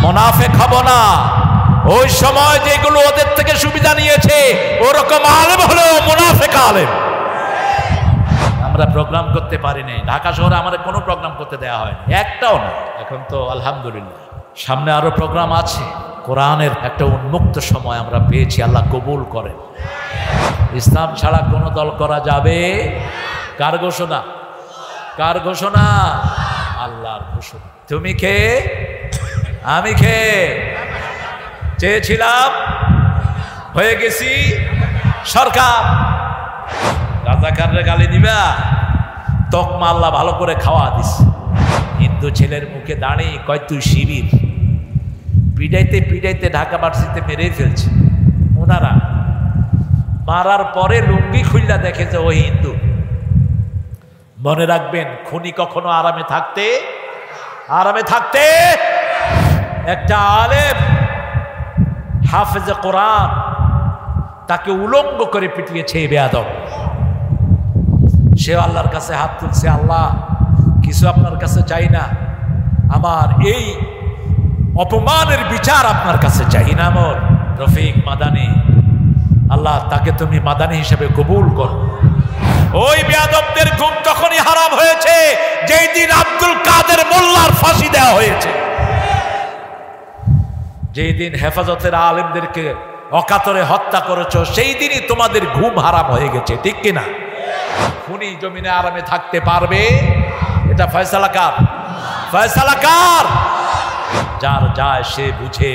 মুনাফিক হব না। ওই সময় যেগুলো ওদের থেকে সুবিধা নিয়েছে ওরকম আলেম হলেও মুনাফিক আলেম। আমরা প্রোগ্রাম করতে পারিনি, ঢাকা শহরে আমাদের কোনো প্রোগ্রাম করতে দেওয়া হয়নি, একটাও না। এখন তো আলহামদুলিল্লাহ সামনে আরো প্রোগ্রাম আছে। কোরআনের একটা উন্মুক্ত সময় আমরা পেয়েছি, আল্লাহ কবুল করেন। ইসলাম ছাড়া কোনো দল করা যাবে? কার ঘোষণা? কার ঘোষণা? আল্লাহর ঘোষণা। তুমি কে? আমি কে? চেয়েছিলাম, হয়ে গেছি সরকার। রাজাকাররে গালি দিবা? তকমা আল্লাহ ভালো করে খাওয়া দিস। হিন্দু ছেলের মুখে দাঁড়িয়ে কয় তুই শিবির। পিটাইতে পিটাইতে ঢাকা ভার্সিটিতে মেরে ফেলছে ওনারা। মারার পরে লুঙ্গি খুললা দেখে যে ওই হিন্দু। মনে রাখবেন, খুনি কখনো আরামে থাকতে একটা আলেম হাফেজে কোরআন তাকে উলঙ্গ করে পিটিয়েছে এই বেয়াদব। সে আল্লাহর কাছে হাত তুলছে, আল্লাহ কিছু আপনার কাছে চাই না, আমার এই অপমানের বিচার আপনার কাছে চাই না। মোর রফিক মাদানী, আল্লাহ তাকে তুমি মাদানী হিসেবে কবুল করো। ওই বেয়াদবদের ঘুম তখনই হারাম হয়েছে যেই দিন আব্দুল কাদের মোল্লার ফাঁসি দেওয়া হয়েছে। যেই দিন হেফাজতের আলেমদেরকে অকাতরে হত্যা করেছো সেই দিনই তোমাদের ঘুম হারাম হয়ে গেছে, ঠিক কিনা? খুনি জমিনে আরামে থাকতে পারবে? এটা ফয়সালা কার? ফয়সালা কার? যার যায় সে বুঝে।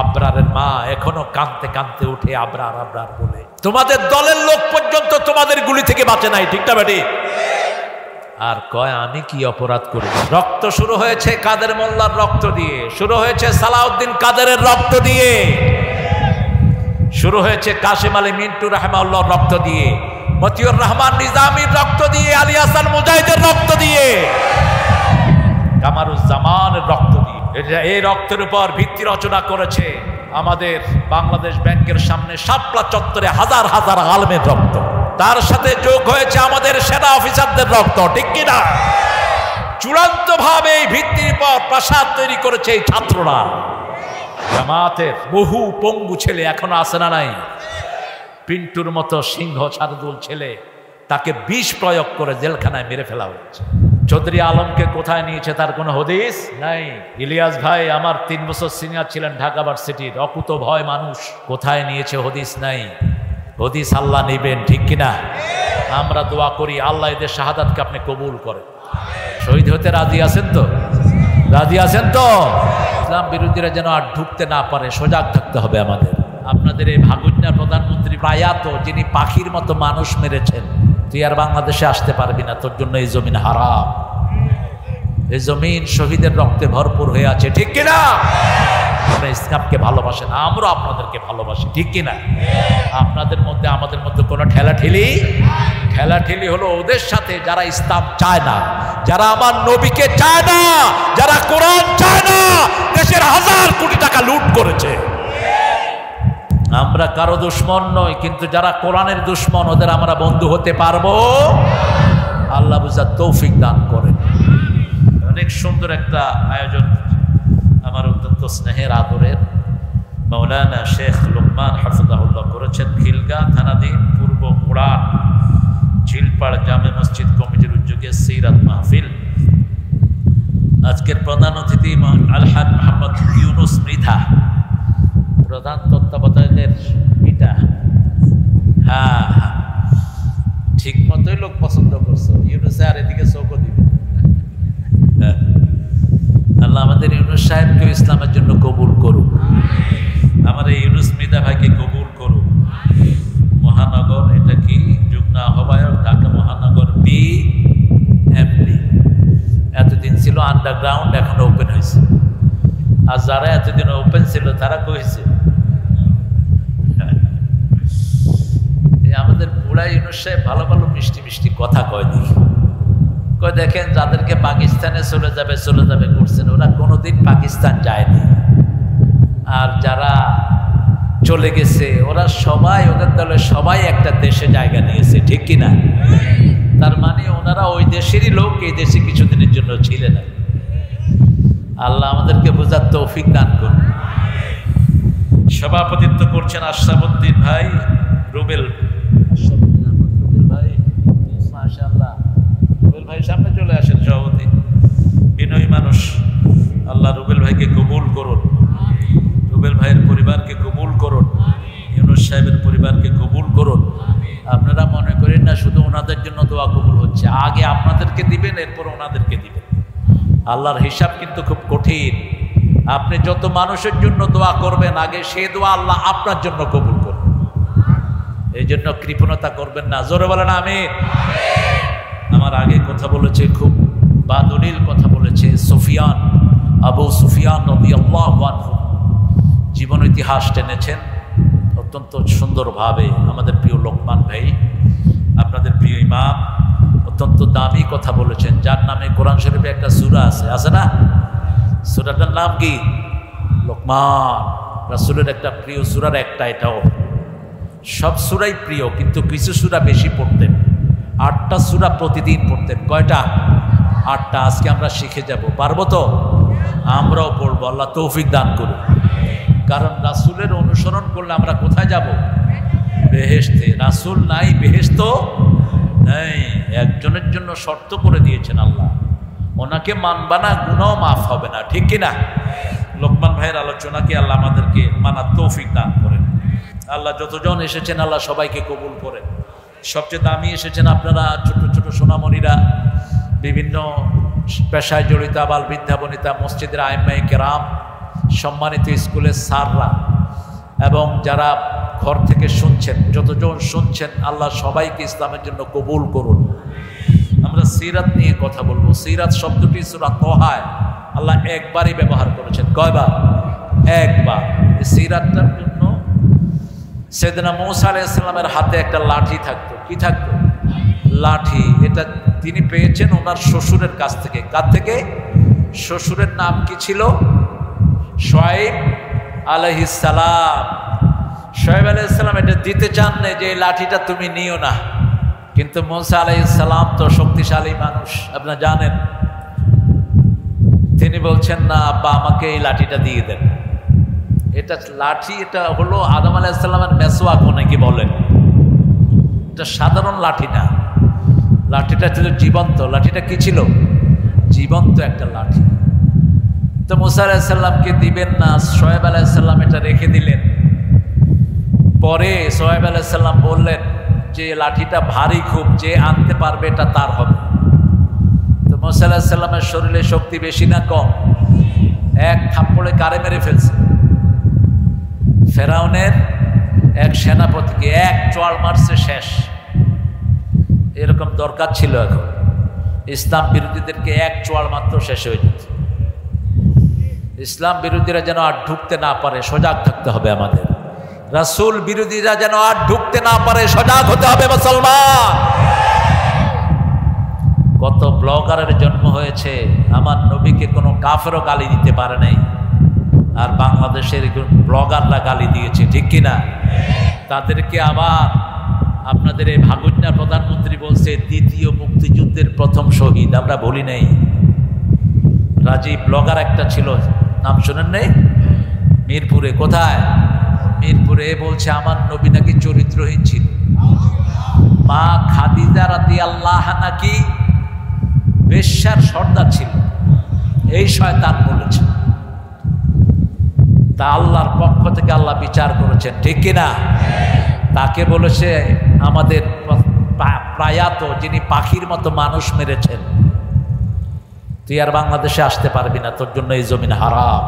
আবরারের মা এখনো কাঁদতে কাঁদতে উঠে আবরার আবরার বলে। তোমাদের দলের লোক পর্যন্ত তোমাদের গুলি থেকে বাঁচে নাই, ঠিক না বেটি? আর কয় আমি কি অপরাধ করি? রক্ত শুরু হয়েছে কাদের মোল্লার রক্ত দিয়ে, শুরু হয়েছে সালাউদ্দিন কাদেরের রক্ত দিয়ে, শুরু হয়েছে কাশিম আলী মিন্টু রাহমাউল্লাহর রক্ত দিয়ে, মতিউর রহমান নিজামীর রক্ত দিয়ে, আলী হাসান মুজাহিদের রক্ত দিয়ে, কামারুজ্জামানের রক্ত দিয়ে। এই রক্তের উপর ভিত্তি রচনা করেছে আমাদের বাংলাদেশ ব্যাংকের সামনে শাপলা চত্বরে হাজার হাজার আলেমের রক্ত। তার সাথে যোগ হয়েছে আমাদের সেনা অফিসারদের রক্ত, ঠিক কিনা? চূড়ান্ত ভাবে এই ভিত্তির পর প্রাসাদ তৈরি করেছে এই ছাত্ররা। জামাতের বহু পঙ্গু ছেলে এখনো আছে না নাই? পিন্টুর মতো সিংহ শারদুল ছেলে, তাকে বিষ প্রয়োগ করে জেলখানায় মেরে ফেলা হয়েছে। চৌধুরী আলমকে কোথায় নিয়েছে তার কোনো হদিস নাই। ইলিয়াস ভাই আমার 3 বছর সিনিয়র ছিলেন ঢাকা ভার্সিটির, অকুত ভয় মানুষ, কোথায় নিয়েছে হদিস নাই। হদিস আল্লাহ নেবেন, ঠিক কিনা? আমরা দোয়া করি আল্লাহ এদের শাহাদাতকে আপনি কবুল করেন। শহীদ হতে রাজি আছেন তো? রাজি আছেন তো? ইসলাম বিরোধীরা যেন আর ঢুকতে না পারে, সজাগ থাকতে হবে আমাদের। আপনাদের এই ভাগুন্যা প্রধানমন্ত্রী প্রয়াত, যিনি পাখির মতো মানুষ মেরেছেন, তুই আর বাংলাদেশে আসতে পারবি না, তোর জন্য এই জমিন হারাম। এই জমিন শহীদের রক্তে ভরপুর হয়ে আছে, ঠিক কিনা? ইসলামকে ভালোবাসেন, আমরা আপনাদেরকে ভালোবাসি, ঠিক কিনা? আপনাদের মধ্যে আমাদের মধ্যে কোনো ঠেলাঠেলি হলো ওদের সাথে যারা ইসলাম চায় না, যারা আমার নবীকে চায় না, যারা কোরআন চায় না, দেশের হাজার কোটি টাকা লুট করেছে। আমরা কারো দুশ্মন নই, কিন্তু যারা কোরআনের দুশ্মন ওদের আমরা বন্ধু হতে পারবো? আল্লাহ বুঝার তৌফিক দান করেন। অনেক সুন্দর একটা আয়োজন আমার অত্যন্ত স্নেহের আদরের মাওলানা শেখ লুকমান হাফিজাহুল্লাহ করেছেন। খিলগাঁ থানাধীন পূর্ব মোড়া ঝিলপাড় জামে মসজিদ কমিটির উদ্যোগে সিরাত মাহফিল। আজকের প্রধান অতিথি আলহাজ মোহাম্মদ ইউনুস মৃধা, প্রধান তত্ত্বাবধায়কের পিতা। হ্যাঁ, ঠিক মতোই লোক পছন্দ করছো। ইউনুসে আর এদিকে চোখও দিবে। আল্লাহ আমাদের ইউনুস সাহেবকে ইসলামের জন্য কবুল করুক, আমার এই ইউনুস মৃধা ভাইকে কবুল করুক। মহানগর, এটা কি যুগ্ম আহ্বায়ক ঢাকা মহানগর বিএমপি। এতদিন ছিল আন্ডারগ্রাউন্ড, এখন ওপেন হয়েছে। আর যারা এতদিন ওপেন ছিল তারা কইছে আমাদের বুড়া ইউনুস সাহেব ভালো ভালো মিষ্টি মিষ্টি কথা কয় দেখি। কয় দেখেন যাদেরকে পাকিস্তানে চলে যাবে করছেন, ওরা কোনোদিন পাকিস্তান যায়নি। আর যারা চলে গেছে ওরা সবাই, ওদের দলে সবাই একটা দেশে জায়গা নিয়েছে, ঠিক কিনা? তার মানে ওনারা ওই দেশেরই লোক, এই দেশে কিছুদিনের জন্য ছিলেন না। আল্লাহ আমাদেরকে বোঝার তৌফিক দান করুন। সভাপতিত্ব করছেন আশরাফুদ্দিন ভাই, রুবেল ভাই, মাশাআল্লাহ। রুবেল ভাই সামনে চলে আসেন, সভাপতি বিনয়ী মানুষ। আল্লাহ রুবেল ভাইকে কবুল করুন, রুবেল ভাইয়ের পরিবারকে কবুল করুন, ইউনুস সাহেবের পরিবারকে কবুল করুন। আপনারা মনে করেন না শুধু ওনাদের জন্য দোয়া কবুল হচ্ছে, আগে আপনাদেরকে দিবেন, এরপর ওনাদেরকে দিবেন। আল্লাহর হিসাব কিন্তু খুব কঠিন। আপনি যত মানুষের জন্য দোয়া করবেন, আগে সেই দোয়া আল্লাহ আপনার জন্য কবুল করবেন। এই জন্য কৃপণতা করবেন না। জোরে বলেন আমিন। আমার আগে কথা বলেছে, খুব বাদলিল কথা বলেছে সুফিয়ান, আবু সুফিয়ান রাদিয়াল্লাহু আনহু জীবন ইতিহাস টেনেছেন অত্যন্ত সুন্দরভাবে। আমাদের প্রিয় লোকমান ভাই, আপনাদের প্রিয় ইমাম অত্যন্ত দামি কথা বলেছেন, যার নামে কোরআন শরীফে একটা সূরা আছে না? সূরাটার নাম কি? লোকমান। রাসূলের একটা প্রিয় সূরার একটা এটাও। সব সূরাই প্রিয়, কিন্তু কিছু সূরা বেশি পড়তেন। 8টা সূরা প্রতিদিন পড়তেন। কয়টা? 8টা। আজকে আমরা শিখে যাব, পারবো তো? আমরাও পড়বো, আল্লাহ তৌফিক দান করুন। কারণ রাসূলের অনুসরণ করলে আমরা কোথায় যাব? বেহেশতে। রাসূল নাই, বেহেশত নেই। একজনের জন্য শর্ত করে দিয়েছেন আল্লাহ, ওনাকে মানবা না, গুনাহ মাফ হবে না, ঠিক কিনা? লোকমান ভাইয়ের আলোচনাকে আল্লাহ আমাদেরকে মানার তৌফিক দান করেন। আল্লাহ যতজন এসেছেন আল্লাহ সবাইকে কবুল করেন। সবচেয়ে দামি এসেছেন আপনারা, ছোট ছোট সোনামণিরা, বিভিন্ন পেশায় জড়িত আবাল বৃদ্ধা বনিতা, মসজিদের আইম্মায়ে কেরাম, সম্মানিত স্কুলের স্যাররা, এবং যারা ঘর থেকে শুনছেন, যতজন শুনছেন, আল্লাহ সবাইকে ইসলামের জন্য কবুল করুন। আমরা সিরাত নিয়ে কথা বলবো। সিরাত শব্দটি সূরা তাহায় আল্লাহ একবারই ব্যবহার করেছেন। কয়বার? একবার। সিরাতটার জন্য সাইয়েদনা মূসা আলাইহিস সালামের হাতে একটা লাঠি থাকতো। কি থাকতো? লাঠি। এটা তিনি পেয়েছেন ওনার শ্বশুরের কাছ থেকে। কার থেকে? শ্বশুরের নাম কি ছিল? শুআয়ব আলাইহিস সালাম। শুআয়ব আলাইহিস সালাম এটা দিতে চান না যে এই লাঠিটা তুমি নিও না, কিন্তু মূসা আলাইহিস সালাম তো শক্তিশালী মানুষ, আপনারা জানেন। তিনি বলছেন, না আব্বা, আমাকে এই লাঠিটা দিয়ে দেন। এটা লাঠি, এটা হলো আদম আলাইহিস সালামের মেসওয়াক নাকি বলেন। এটা সাধারণ লাঠি না, লাঠিটা ছিল জীবন্ত। লাঠিটা কি ছিল? জীবন্ত একটা লাঠি। তো মূসা আলাইহিস সালামকে দিবেন না, শুআয়ব আলাইহিস সালাম এটা রেখে দিলেন। পরে শুআয়ব আলাইহিস সালাম বললেন যে লাঠিটা ভারী খুব, যে আনতে পারবে এটা তার হবে। তো মূসা আলাইহিস সালামের শরীরে শক্তি বেশি না কম? এক থাপ্পড়ে কারে মেরে ফেলছে? ফেরাউনের এক সেনাপতিকে এক চোয়াল মারছে, শেষ। এরকম দরকার ছিল এখন ইসলাম বিরোধীদেরকে এক চোয়াল মাত্র শেষ হয়ে যেত। ইসলাম বিরোধীরা যেন আর ঢুকতে না পারে, সজাগ থাকতে হবে আমাদের। রাসূল বিরোধীরা যেন আর ঢুকতে না পারে, সজাগ হতে হবে মুসলমান। কত ব্লগারের জন্ম হয়েছে, আমার নবীকে কোনো কাফেরও গালি দিতে পারে নাই, আর বাংলাদেশের ব্লগাররা গালি দিয়েছে, ঠিক কিনা? তাদেরকে আবার আপনাদের এই ভাগুজনা প্রধানমন্ত্রী বলছে দ্বিতীয় মুক্তিযুদ্ধের প্রথম শহীদ। আমরা বলি নাই? রাজীব ব্লগার একটা ছিল, নাম শোনেন নাই? মিরপুরে। কোথায়? মিরপুরে। বলছে আমার নবী নাকি চরিত্রহীন ছিল, মা খাদিজা রাদিয়াল্লাহু নাকি বেশ্যার সর্দার ছিল। এই শয়তান বলেছে। তা আল্লাহর পক্ষ থেকে আল্লাহ বিচার করেছেন, ঠিক কিনা? তাকে বলেছে আমাদের প্রয়াত, যিনি পাখির মতো মানুষ মেরেছেন, তুই আর বাংলাদেশে আসতে পারবি না, তোর জন্য এই জমিন হারাম।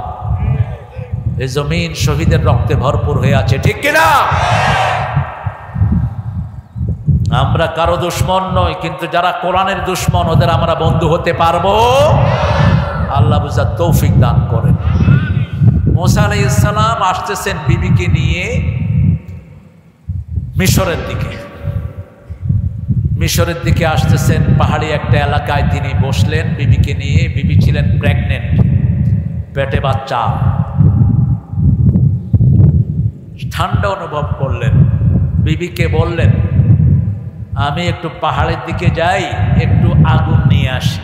এই জমিন শহীদের রক্তে ভরপুর হয়ে আছে, ঠিক কিনা? আমরা কারো দুশ্মন নই, কিন্তু যারা কোরআনের দুশ্মন ওদের আমরা বন্ধু হতে পারবো। আল্লাহ বুঝার তৌফিক দান করেন। মূসা আলাইহিস সালাম আসতেছেন বিবিকে নিয়ে মিশরের দিকে। মিশরের দিকে আসতেছেন, পাহাড়ি একটা এলাকায় তিনি বসলেন বিবিকে নিয়ে। বিবি ছিলেন প্রেগনেন্ট, পেটে বাচ্চা। ঠান্ডা অনুভব করলেন, বিবিকে বললেন আমি একটু পাহাড়ের দিকে যাই, একটু আগুন নিয়ে আসি।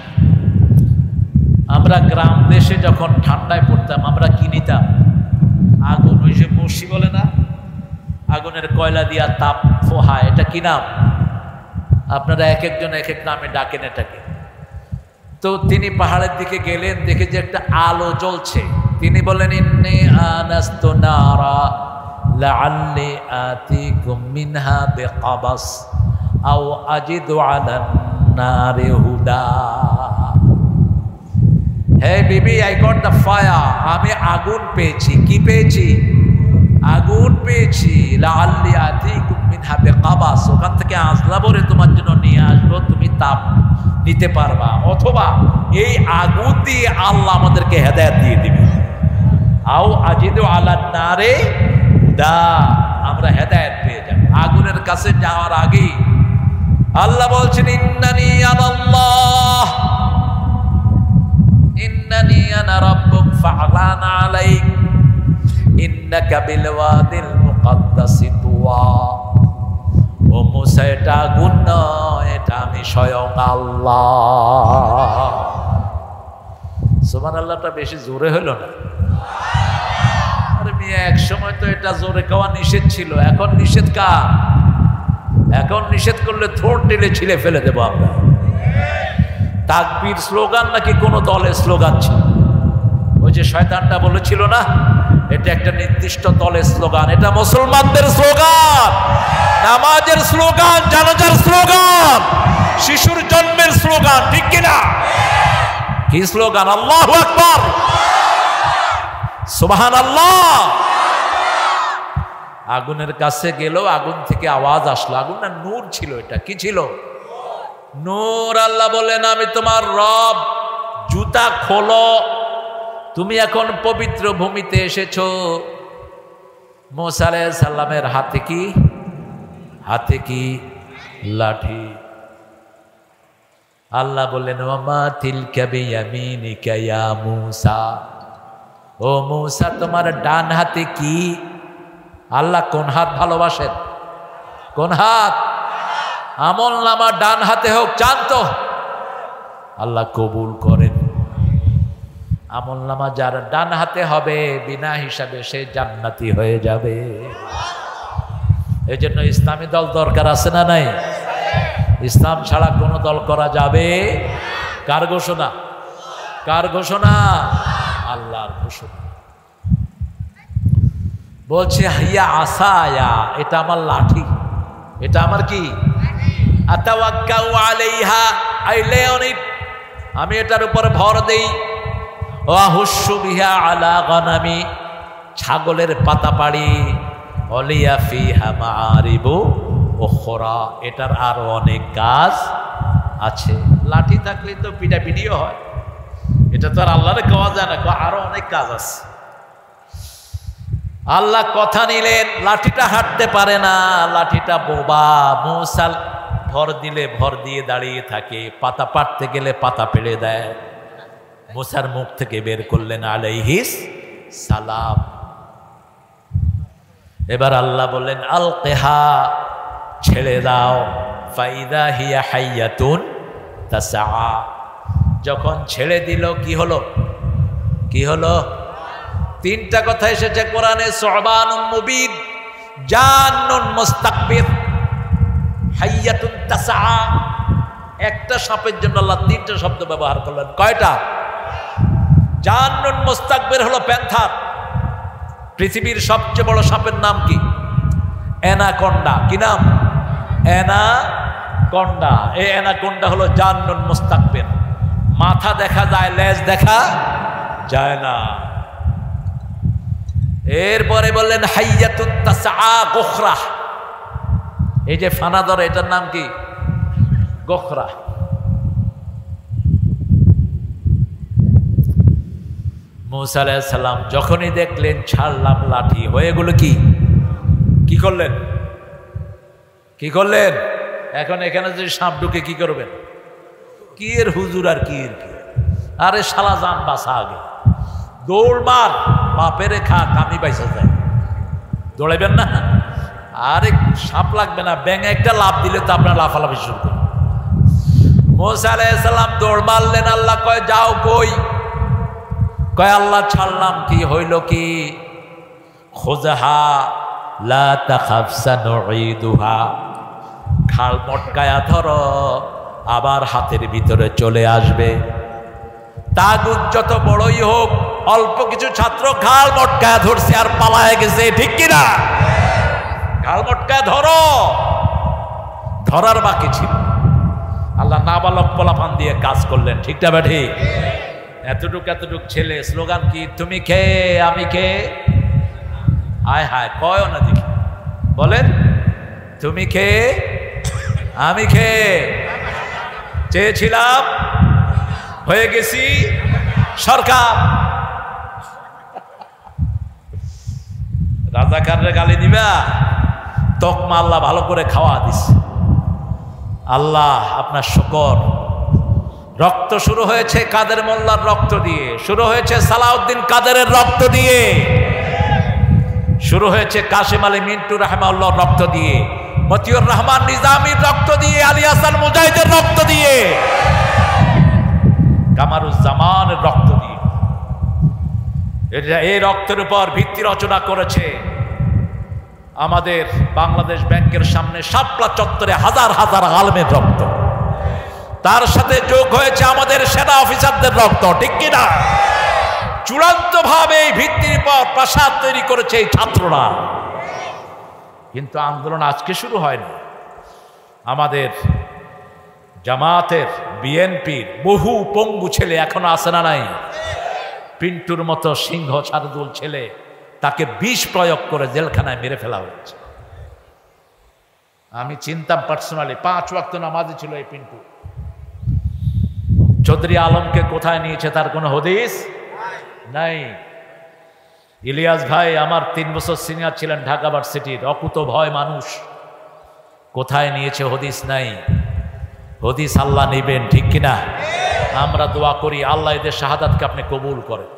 আমরা গ্রাম দেশে যখন ঠান্ডায় পড়তাম আমরা কি নিতাম? আগুন, ওই যে বসি বলে না, আগুনের কয়লা দিয়া তাপ ফোহায়, এটা কি নাম? আপনারা এক একজন এক এক নামে ডাকেন এটাকে। তো তিনি পাহাড়ের দিকে গেলেন, দেখে যে একটা আলো জ্বলছে। তিনি বললেন, ইন্নী আনাস্তু নারা লাআল্লি আতিকুম মিনহা বিকাবাস আও আজিদু আলান নারি হুদা। হে বিবি, আই গট দ্য ফায়ার, আমি আগুন পেয়েছি। কি পেয়েছি? আগুন পেয়েছি। লাআল্লি আতিকুম মিনহা বিকাবাস, ওখান থেকে আজলা ভরে তোমার জন্য নিয়ে আসবো, তুমি তাপ নিতে পারবা। অথবা এই আগুন দিয়ে আল্লাহ আমাদেরকে হেদায়েত দিয়ে দিবে। আও আজিদু আলান নারে হুদা, আমরা হেদায়েত পেয়ে যাব। আগুনের কাছে যাওয়ার আগে আল্লাহ বলছেন, ইন্নানি আনাল্লাহ, ইন্নানি আনা রাব্বুক ফা'লান আলাইক ইন্নাকা বিল ওয়াদিল মুকাদ্দাসি তুওয়া। ও মুসা, এটা আগুন নয়, এটা আমি স্বয়ং আল্লাহ। সুবহানাল্লাহটা বেশি জোরে হলো না? আরে মিয়া, এক সময় তো এটা জোরে খাওয়া নিষেধ ছিল, এখন নিষেধ কার? এখন নিষেধ করলে থোড় টেলে ছিলে ফেলে দেবো আমরা। তাকবীর স্লোগান নাকি কোন দলের স্লোগান ছিল? ওই যে শয়তানটা বলেছিল না, এটা একটা নির্দিষ্ট দলের স্লোগান। এটা মুসলমানদের স্লোগান, নামাজের স্লোগান, জানাজার স্লোগান, শিশুর জন্মের স্লোগান, ঠিক কিনা? কি স্লোগান? আল্লাহু আকবার, সুবহানাল্লাহ। আগুনের কাছে গেল, আগুন থেকে আওয়াজ আসলো। আগুন না, নূর ছিল। এটা কি ছিল? নূর। আল্লাহ বলেন, আমি তোমার রব, জুতা খোলো, তুমি এখন পবিত্র ভূমিতে এসেছো। মুসা আলাইহিস সালামের হাতে কি? হাতে কি? লাঠি। আল্লাহ বললেন, ওয়ামা তিলকা বিয়ামিনিকা ইয়া মুসা, ও মুসা, তোমার ডান হাতে কি? আল্লাহ কোন হাত ভালোবাসেন? কোন হাত? আমল নামা ডান হাতে হোক, চান তো? আল্লাহ কবুল করেন। আমল নামা যার ডান হাতে হবে, বিনা হিসাবে সে জান্নাতি হয়ে যাবে। এই জন্য ইসলামী দল দরকার আছে না নাই? ইসলাম ছাড়া কোন দল করা যাবে? কার ঘোষণা? কার ঘোষণা? আল্লাহর ঘোষণা। বলছে, হিয়া আসায়া, এটা আমার লাঠি, এটা আমার কি? আতাওয়াক্কাউ আলাইহা, আই লে অন ইট, আমি এটার উপর ভর দেই। ওয়া হুশু বিহা আলা গানামি, ছাগলের পাতা পাড়ি। ওলিয়া ফিহা মাআরিবু উখরা, এটার আরো অনেক কাজ আছে। লাঠি থাকলে তো পিটাপিটিও হয়, এটা তো আর আল্লাহরে কওয়া যায় না, আরো অনেক কাজ আছে। আল্লাহ কথা নিলেন, লাঠিটা হাঁটতে পারে না, লাঠিটা বোবা। মুসা ভর দিলে ভর দিয়ে দাঁড়িয়ে থাকে, পাতা পাড়তে গেলে পাতা পেড়ে দেয়। মুসার মুখ থেকে বের করলেন আলাইহিস সালাম। এবার আল্লাহ বললেন, আলকিহা, ছেড়ে দাও। ফাইদা হিয়া হাইয়াতুন তাসআ, যখন ছেড়ে দিল কি হলো? কি হলো? তিনটা কথা এসেছে কোরআনে, সুবহানুন মুবিন, জান্নুন মুস্তাকবির, হাইয়াতুন তাসআ। একটা সাপের জন্য আল্লাহ তিনটা শব্দ ব্যবহার করলেন। কয়টা? জান্নুন মুস্তাকবির হলো প্যান্থার। পৃথিবীর সবচেয়ে বড় সাপের নাম কি? অ্যানাকন্ডা। কি নাম? অ্যানাকন্ডা। এই অ্যানাকন্ডা হলো জান্নুন মুস্তাকবির। মাথা দেখা যায়, লেজ দেখা যায় না। এরপরে বললেন হাইয়াতুন তাসআ গোখরা, এই যে ফানা ধরে, এটার নাম কি? গোখরা। মুসা আলাইহিস সালাম যখনই দেখলেন ছাড়লাম লাঠি, হয়ে গেল কি? কি করলেন? কি করলেন? এখন এখানে যদি সাপ ঢুকে কি করবেন? কি এর হুজুর আর কি এর কি? আরে শালা জান বাঁচা, আগে দৌড় মার, বাপেরে খা, কামি পাইসা যায়, দৌড়াইবেন না। আরে সাপ লাগবে না, ব্যাঙে একটা লাফ দিলে তো আপনার লাফালাফি শুরু করবেন। মুসা আলাইহিস সালাম দৌড় মারলেন। আল্লাহ কয়, যাও কই? কয় আল্লাহ ছাড়লাম, কি হইল কি? খুযহা লা তাখাফ সানুঈদুহা, খাল মটকায়া ধরো, আবার হাতের ভিতরে চলে আসবে। তাগুত যত বড়ই হোক, অল্প কিছু ছাত্র খাল মটকায়া ধরছে আর পালায় গেছে, ঠিক কিনা? খাল মটকায়া ধরো, ধরার বাকি ছিল। আল্লাহ নাবালক পোলাপান দিয়ে কাজ করলেন, ঠিকটা বা ঠিক? এতটুক ছেলে, স্লোগান কি? তুমি কে আমি কে? হায় হায়, কয় না দেখি, বলেন তুমি কে আমি কে? চেয়েছিলাম, হয়ে গেছি সরকার। রাজাকাররে গালি দিবা? তকমা আল্লাহ ভালো করে খাওয়া দিস। আল্লাহ আপনার শুকর। রক্ত শুরু হয়েছে কাদের মোল্লার রক্ত দিয়ে, শুরু হয়েছে সালাউদ্দিন কাদেরের রক্ত দিয়ে, শুরু হয়েছে কাশিম আলী মিন্টু রাহমাউল্লাহর রক্ত দিয়ে, মতিউর রহমান নিজামীর রক্ত দিয়ে, আলী হাসান মুজাহিদের রক্ত দিয়ে, কামারুজ্জামানের রক্ত দিয়ে। এই রক্তের উপর ভিত্তি রচনা করেছে আমাদের বাংলাদেশ ব্যাংকের সামনে শাপলা চত্বরে হাজার হাজার আলেমের রক্ত। তার সাথে যোগ হয়েছে আমাদের সেনা অফিসারদের রক্ত, ঠিক কিনা? চূড়ান্ত ভাবে এই ভিত্তির উপর প্রাসাদ তৈরি করেছে এই ছাত্ররা। কিন্তু আন্দোলন আজকে শুরু হয়নি। আমাদের জামাতের, বিএনপির বহু পঙ্গু ছেলে এখনো আছে না নাই? পিন্টুর মতো সিংহ শারদুল ছেলে, তাকে বিষ প্রয়োগ করে জেলখানায় মেরে ফেলা হয়েছে। আমি চিনতাম পার্সোনালি, 5 ওয়াক্ত নামাজি ছিল এই পিন্টু। চৌধুরী আলমকে কোথায় নিয়েছে তার কোনো হদিস নাই। ইলিয়াস ভাই আমার 3 বছর সিনিয়র ছিলেন ঢাকা ভার্সিটির, অকুত ভয় মানুষ, কোথায় নিয়েছে হদিস নাই। হদিস আল্লাহ নেবেন, ঠিক কিনা? আমরা দোয়া করি আল্লাহ এদের শাহাদাতকে আপনি কবুল করেন।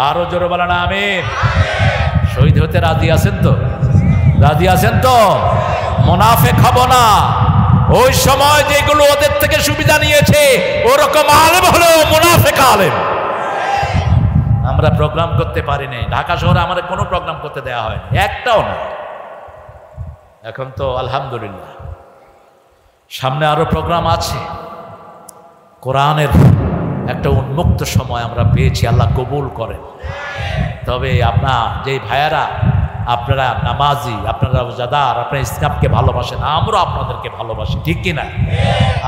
আরো জোরে বলেন আমিন। শহীদ হতে রাজি আছেন তো? রাজি আছেন তো? মুনাফিক হব না। ওই সময় যেগুলো ওদের থেকে সুবিধা নিয়েছে ওরকম আলেম হলেও মুনাফিক আলেম। আমরা প্রোগ্রাম করতে পারিনি, ঢাকা শহরে আমাদের কোনো প্রোগ্রাম করতে দেওয়া হয়নি, একটাও না। এখন তো আলহামদুলিল্লাহ সামনে আরো প্রোগ্রাম আছে। কোরআনের একটা উন্মুক্ত সময় আমরা পেয়েছি, আল্লাহ কবুল করেন। তবে আপনার যে ভাইয়ারা, আপনারা নামাজি, আপনারা রোজাদার, আপনারা ইসলামকে ভালোবাসেন, আমরা আপনাদেরকে ভালোবাসি, ঠিক কিনা?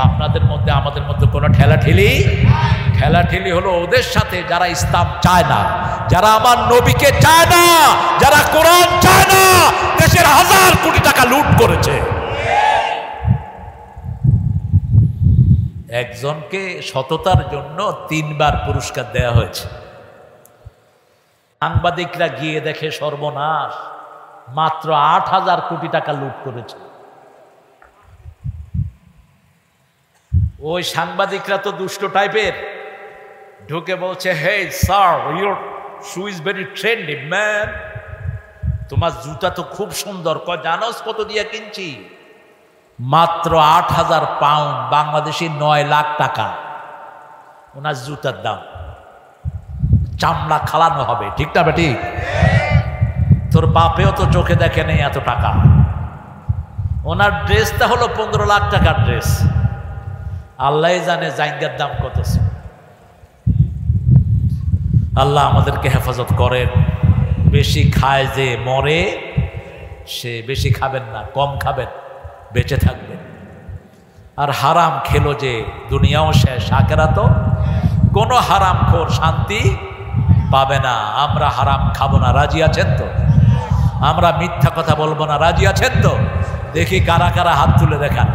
আপনাদের মধ্যে আমাদের মধ্যে কোনো ঠেলাঠেলি হলো ওদের সাথে যারা ইসলাম চায় না, যারা আমার নবীকে চায় না, যারা কোরআন চায় না, দেশের হাজার কোটি টাকা লুট করেছে। একজনকে সততার জন্য 3 বার পুরস্কার দেওয়া হয়েছে। সাংবাদিকরা গিয়ে দেখে সর্বনাশ, মাত্র 8,000 কোটি টাকা লুট করেছে। ওই সাংবাদিকরা তো দুষ্ট টাইপের, ঢুকে বলছে, hey sir, your shoe is very trendy man, তোমার জুতা তো খুব সুন্দর। জানোস কত দিয়ে কিনছি? মাত্র 8,000 পাউন্ড, বাংলাদেশি 9 লাখ টাকা ওনার জুতার দাম। চামড়া খালানো হবে, ঠিক না বেটি? তোর বাপেও তো চোখে দেখে নেই এত টাকা। ওনার ড্রেসটা হলো 15 লাখ টাকার ড্রেস। আল্লাহ জানে জাইঙ্গার দাম কত। আল্লাহ আমাদেরকে হেফাজত করেন। বেশি খায় যে মরে, সে বেশি খাবেন না, কম খাবেন, বেঁচে থাকবেন। আর হারাম খেলো যে দুনিয়াও শেষ, আখিরাতও। কোনো হারামখোর শান্তি পাবে না। আমরা হারাম খাবো না, রাজি আছেন তো? আমরা মিথ্যা কথা বলবো না, রাজি আছেন তো? দেখি কারা কারা হাত তুলে দেখান।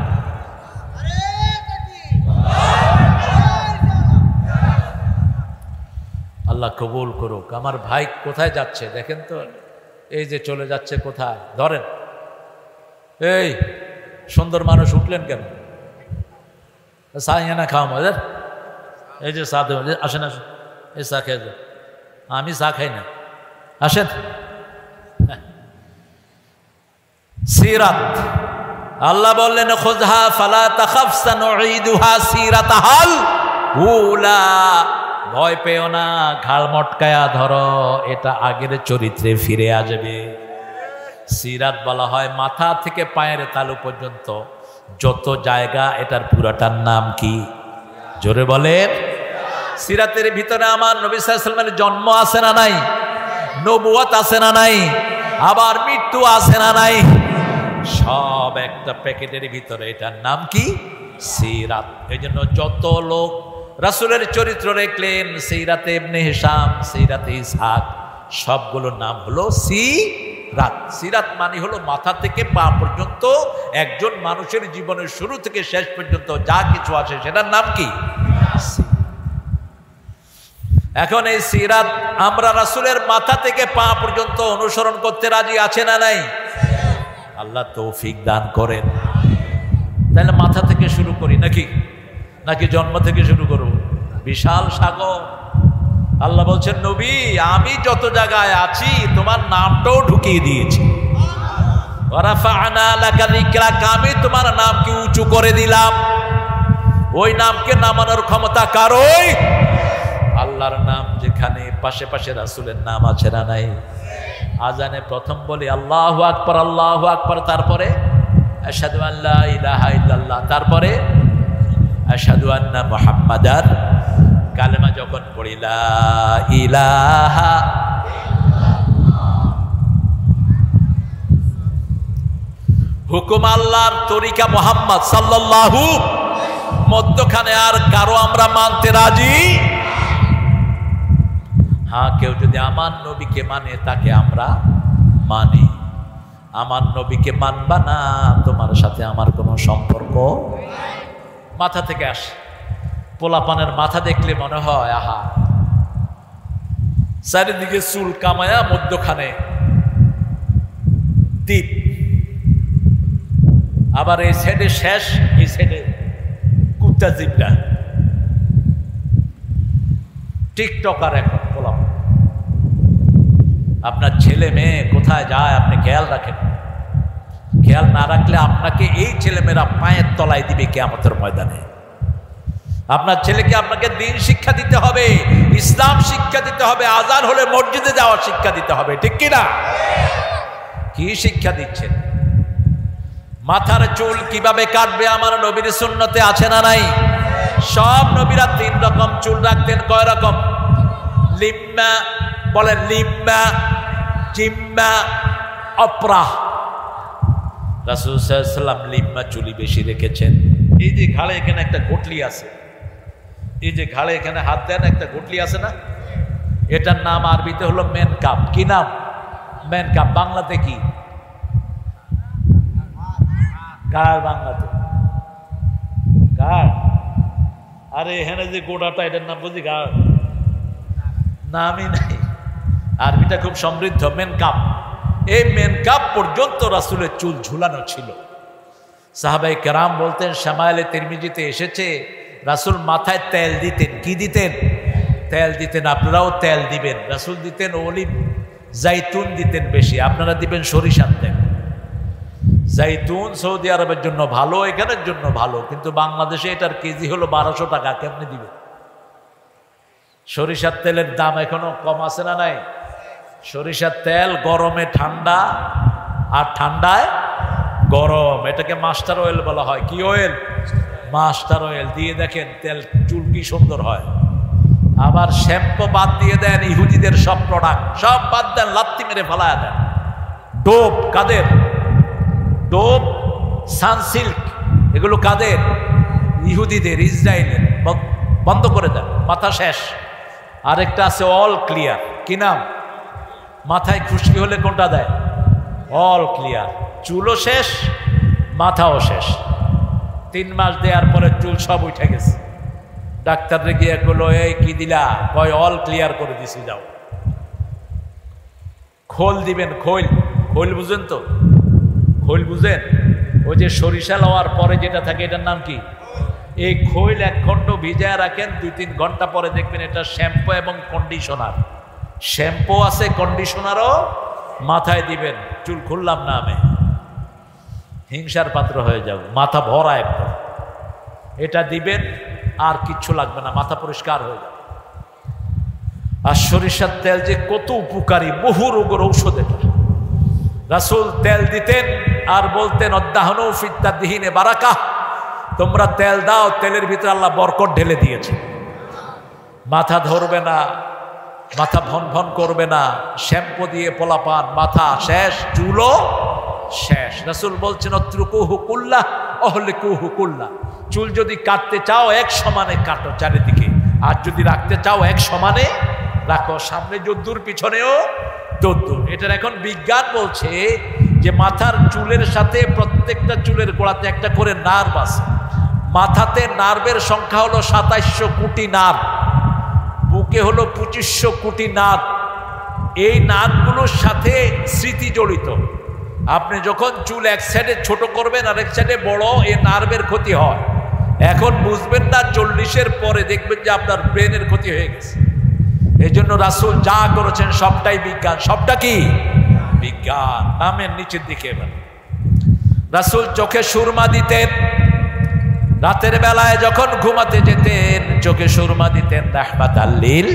আল্লাহ কবুল করুক। আমার ভাই কোথায় যাচ্ছে দেখেন তো, এই যে চলে যাচ্ছে কোথায়, ধরেন। এই সুন্দর মানুষ উঠলেন কেন? চা না খাওয়া মজার, এই যে চা দেবেন, আসেন আসেন, এই চা খেয়ে যান। আমি চা খাই না, আসেন। সিরাত আল্লাহ বললেন, খুযহা ফালা তাখাফ সানুঈদুহা সিরাতাহাল উলা। ভয় পেও না, ঘাড় মটকায়া ধরো, এটা আগের চরিত্রে ফিরে আসবে। সিরাত বলা হয় মাথা থেকে পায়ের তালু পর্যন্ত যত জায়গা, এটার পুরাটার নাম কি? জোরে বলেন। সিরাতের ভিতরে আমার নবী সাল্লাল্লাহু আলাইহি ওয়াসাল্লামের জন্ম আছে না নাই? নবুয়ত আছে না নাই? আবার মৃত্যু আছে না নাই? সব একটা প্যাকেটের ভিতরে, এটার নাম কি? সিরাত। এই জন্য যত লোক রাসূলের চরিত্র দেখলেন, সিরাতে ইবনে হিশাম, সিরাতে ইসহাক, সবগুলোর নাম হলো সিরাত। সিরাত মানে হলো মাথা থেকে পা পর্যন্ত একজন মানুষের জীবনের শুরু থেকে শেষ পর্যন্ত যা কিছু আছে সেটার নাম কি? এখন এই সিরাত আমরা রাসূলের মাথা থেকে পা পর্যন্ত অনুসরণ করতে রাজি আছে না নাই? আল্লাহ তৌফিক দান করেন। তাহলে মাথা থেকে শুরু করি নাকি জন্ম থেকে শুরু করব? বিশাল সাগর। আল্লাহ বলছেন, নবী আমি যত জায়গায় আছি তোমার নামটাও ঢুকিয়ে দিয়েছি। ওয়ারাফা'না লাকা যিকরাক, আমি তোমার নামকে উঁচু করে দিলাম। ওই নামকে নামানোর ক্ষমতা কারই? আল্লাহর নাম যেখানে, পাশে পাশে রাসূলের নাম আছে না নাই? আজানে প্রথম বলি আল্লাহু আকবার, আল্লাহু আকবার, তারপরে আশহাদু আল্লা ইলাহা ইল্লাল্লাহ, তারপরে আশহাদু আন্না মুহাম্মাদার। কালেমা যখন পড়ি লা ইলাহা, হুকুম আল্লাহর, তরিকা মুহাম্মদ সাল্লাল্লাহু, মধ্যখানে আর কারো আমরা মানতে রাজি। হ্যাঁ, কেউ যদি আমার নবীকে মানে তাকে আমরা মানি। আমার নবীকে মানবা না, তোমার সাথে আমার কোনো সম্পর্ক। মাথা থেকে আসে। পোলাপানের মাথা দেখলে মনে হয় আহা, চারিদিকে চুল কামায়া, মধ্যখানে দ্বীপ, আবার এই সাইডে শেষ, এই সাইডে কুত্তা জিবরা। টিকটকার এখন পোলাপান। আপনার ছেলে মেয়ে কোথায় যায় আপনি খেয়াল রাখেন। খেয়াল না রাখলে আপনাকে এই ছেলেমেয়েরা পায়ের তলায় দিবে কিয়ামতের ময়দানে। আপনার ছেলেকে আপনাকে দ্বীন শিক্ষা দিতে হবে, ইসলাম শিক্ষা দিতে হবে, আযান হলে মসজিদে যাওয়ার শিক্ষা দিতে হবে, ঠিক কিনা? কি শিক্ষা দিচ্ছেন? মাথার চুল কিভাবে কাটবে আমার নবীর সুন্নতে আছে না নাই? সব নবীরা 3 রকম চুল রাখতেন। কয় রকম? লিম্মা, বলেন লিম্মা, জিম্মা, অপরাহ। রাসূল সাল্লাল্লাহু আলাইহি ওয়াসাল্লাম লিম্মা চুলি বেশি রেখেছেন। এই যে ঘাড়ে এখানে একটা গটলি আছে, এই যে ঘাড়ে এখানে হাত দেন একটা গটলি আছে না, এটার নাম আরবিতে হলো মেনকাপ। কি নাম? মেনকাপ। বাংলাতে কি? গাড়। বাংলাতে গাড়। আরে এখানে যে গোড়াটা, এটার নাম বুঝি গাড়, নামই নাই। আরবিটা খুব সমৃদ্ধ। মেনকাপ। এই মেনকাপ পর্যন্ত রাসূলের চুল ঝুলানো ছিল। সাহাবায়ে কেরাম বলতেন, শামাইলে তিরমিজিতে এসেছে, রাসূল মাথায় তেল দিতেন। কি দিতেন? তেল দিতেন। আপনারাও তেল দিবেন। রাসূল দিতেন অলিভ, জাইতুন দিতেন বেশি, আপনারা দিবেন সরিষার তেল। জাইতুন সৌদি আরবের জন্য ভালো, এখানের জন্য ভালো, কিন্তু বাংলাদেশে এটার কেজি হলো 1200 টাকা। কেমনে দিবে? সরিষার তেলের দাম এখনো কম আছে না নাই? সরিষার তেল গরমে ঠান্ডা, আর ঠান্ডায় গরম। এটাকে মাস্টার অয়েল বলা হয়। কি অয়েল? Master oil. দিয়ে দেখেন তেল, চুল কি সুন্দর হয়। আবার শ্যাম্পু বাদ দিয়ে দেন, ইহুদিদের সব প্রোডাক্ট সব বাদ দেন, লাত্তি মেরে ফেলায় দেন। ডোপ কাদের? ডোপ, সানসিল্ক, এগুলো কাদের? ইহুদিদের, ইসরায়েলের। বন্ধ করে দেন, মাথা শেষ। আরেকটা আছে অল ক্লিয়ার। কি নাম? মাথায় খুশকি হলে কোনটা দেয়? All clear. চুলও শেষ, মাথাও শেষ। 3 মাস দেওয়ার পরে চুল সব উঠে গেছে। ডাক্তাররে গিয়ে বললো, এই কি দিলা? কয় অল ক্লিয়ার করে দিছি, যাও। খোল দিবেন, খোল। খোল বুঝেন তো? খোল বুঝেন? ওই যে সরিষা লওয়ার পরে যেটা থাকে, এটার নাম কি? এই খোল 1 খণ্ড ভিজায় রাখেন, 2-3 ঘন্টা পরে দেখবেন এটা শ্যাম্পু এবং কন্ডিশনার। শ্যাম্পু আছে, কন্ডিশনারও মাথায় দিবেন। চুল খুললাম না আমি, হিংসার পাত্র হয়ে যাব, মাথা ভরা একদম। এটা দিবেন, আর কিচ্ছু লাগবে না, মাথা পরিষ্কার হয়ে যাবে। আর সরিষার তেল যে কত উপকারী, বহু রোগের ঔষধ এটা। রাসূল তেল দিতেন আর বলতেন অদ্দাহনু ফিত্তাদিহিনে বারাকা, তোমরা তেল দাও, তেলের ভিতরে আল্লাহ বরকত ঢেলে দিয়েছে। মাথা ধরবে না, মাথা ভন ভন করবে না, শ্যাম্পু দিয়ে পোলাপান, মাথা শেষ, চুলও শেষ। রাসূল বলছেন অত্রুকুহু কুল্লাহ অহলিকুহু কুল্লাহ, চুল যদি কাটতে চাও এক সমানে কাটো চারিদিকে, আর যদি রাখতে চাও এক সমানে রাখো, সামনে যদ্দুর পিছনেও তদ্দুর। এটার এখন বিজ্ঞান বলছে যে মাথার চুলের সাথে প্রত্যেকটা চুলের গোড়াতে একটা করে নার্ভ আছে। মাথাতে নার্ভের সংখ্যা হলো ২৭০০ কোটি নার্ভ, বুকে হলো ২৫০০ কোটি নার্ভ। এই নার্ভগুলোর সাথে স্মৃতি জড়িত। আপনি যখন চুল এক সাইডে ছোট করবেন আর এক সাইডে বড়, এই নার্ভের ক্ষতি হয়। এখন বুঝবেন না, ৪০-এর পরে দেখবেন যে আপনার ব্রেনের ক্ষতি হয়ে গেছে। এই জন্য রাসূল যা করেছেন সবটাই বিজ্ঞান। সবটা কি বিজ্ঞান। নামের নিচের দিকে এবার রাসূল চোখে সুরমা দিতেন, রাতের বেলায় যখন ঘুমাতে যেতেন চোখে সুরমা দিতেন রাহমাতাল লিল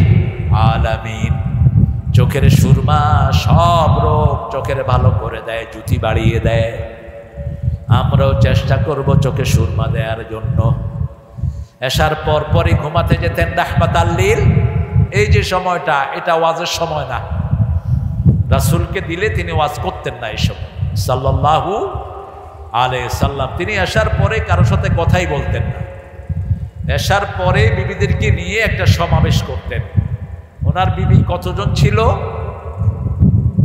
আলামিন। চোখের সুরমা সব রোগ চোখের ভালো করে দেয়, জুতি বাড়িয়ে দেয়। আমরাও চেষ্টা করব চোখে সুরমা দেওয়ার জন্য। এশার পর পরই ঘুমাতে যেতেন রাহমাতাল লিল। এই যে সময়টা, এটা ওয়াজের সময় না। রাসূলকে দিলে তিনি ওয়াজ করতেন না এই সময় সাল্লাল্লাহু আলাইহি সাল্লাম। তিনি এশার পরে কারোর সাথে কথাই বলতেন না। এশার পরে বিবিদেরকে নিয়ে একটা সমাবেশ করতেন। ওনার বিবি কতজন ছিল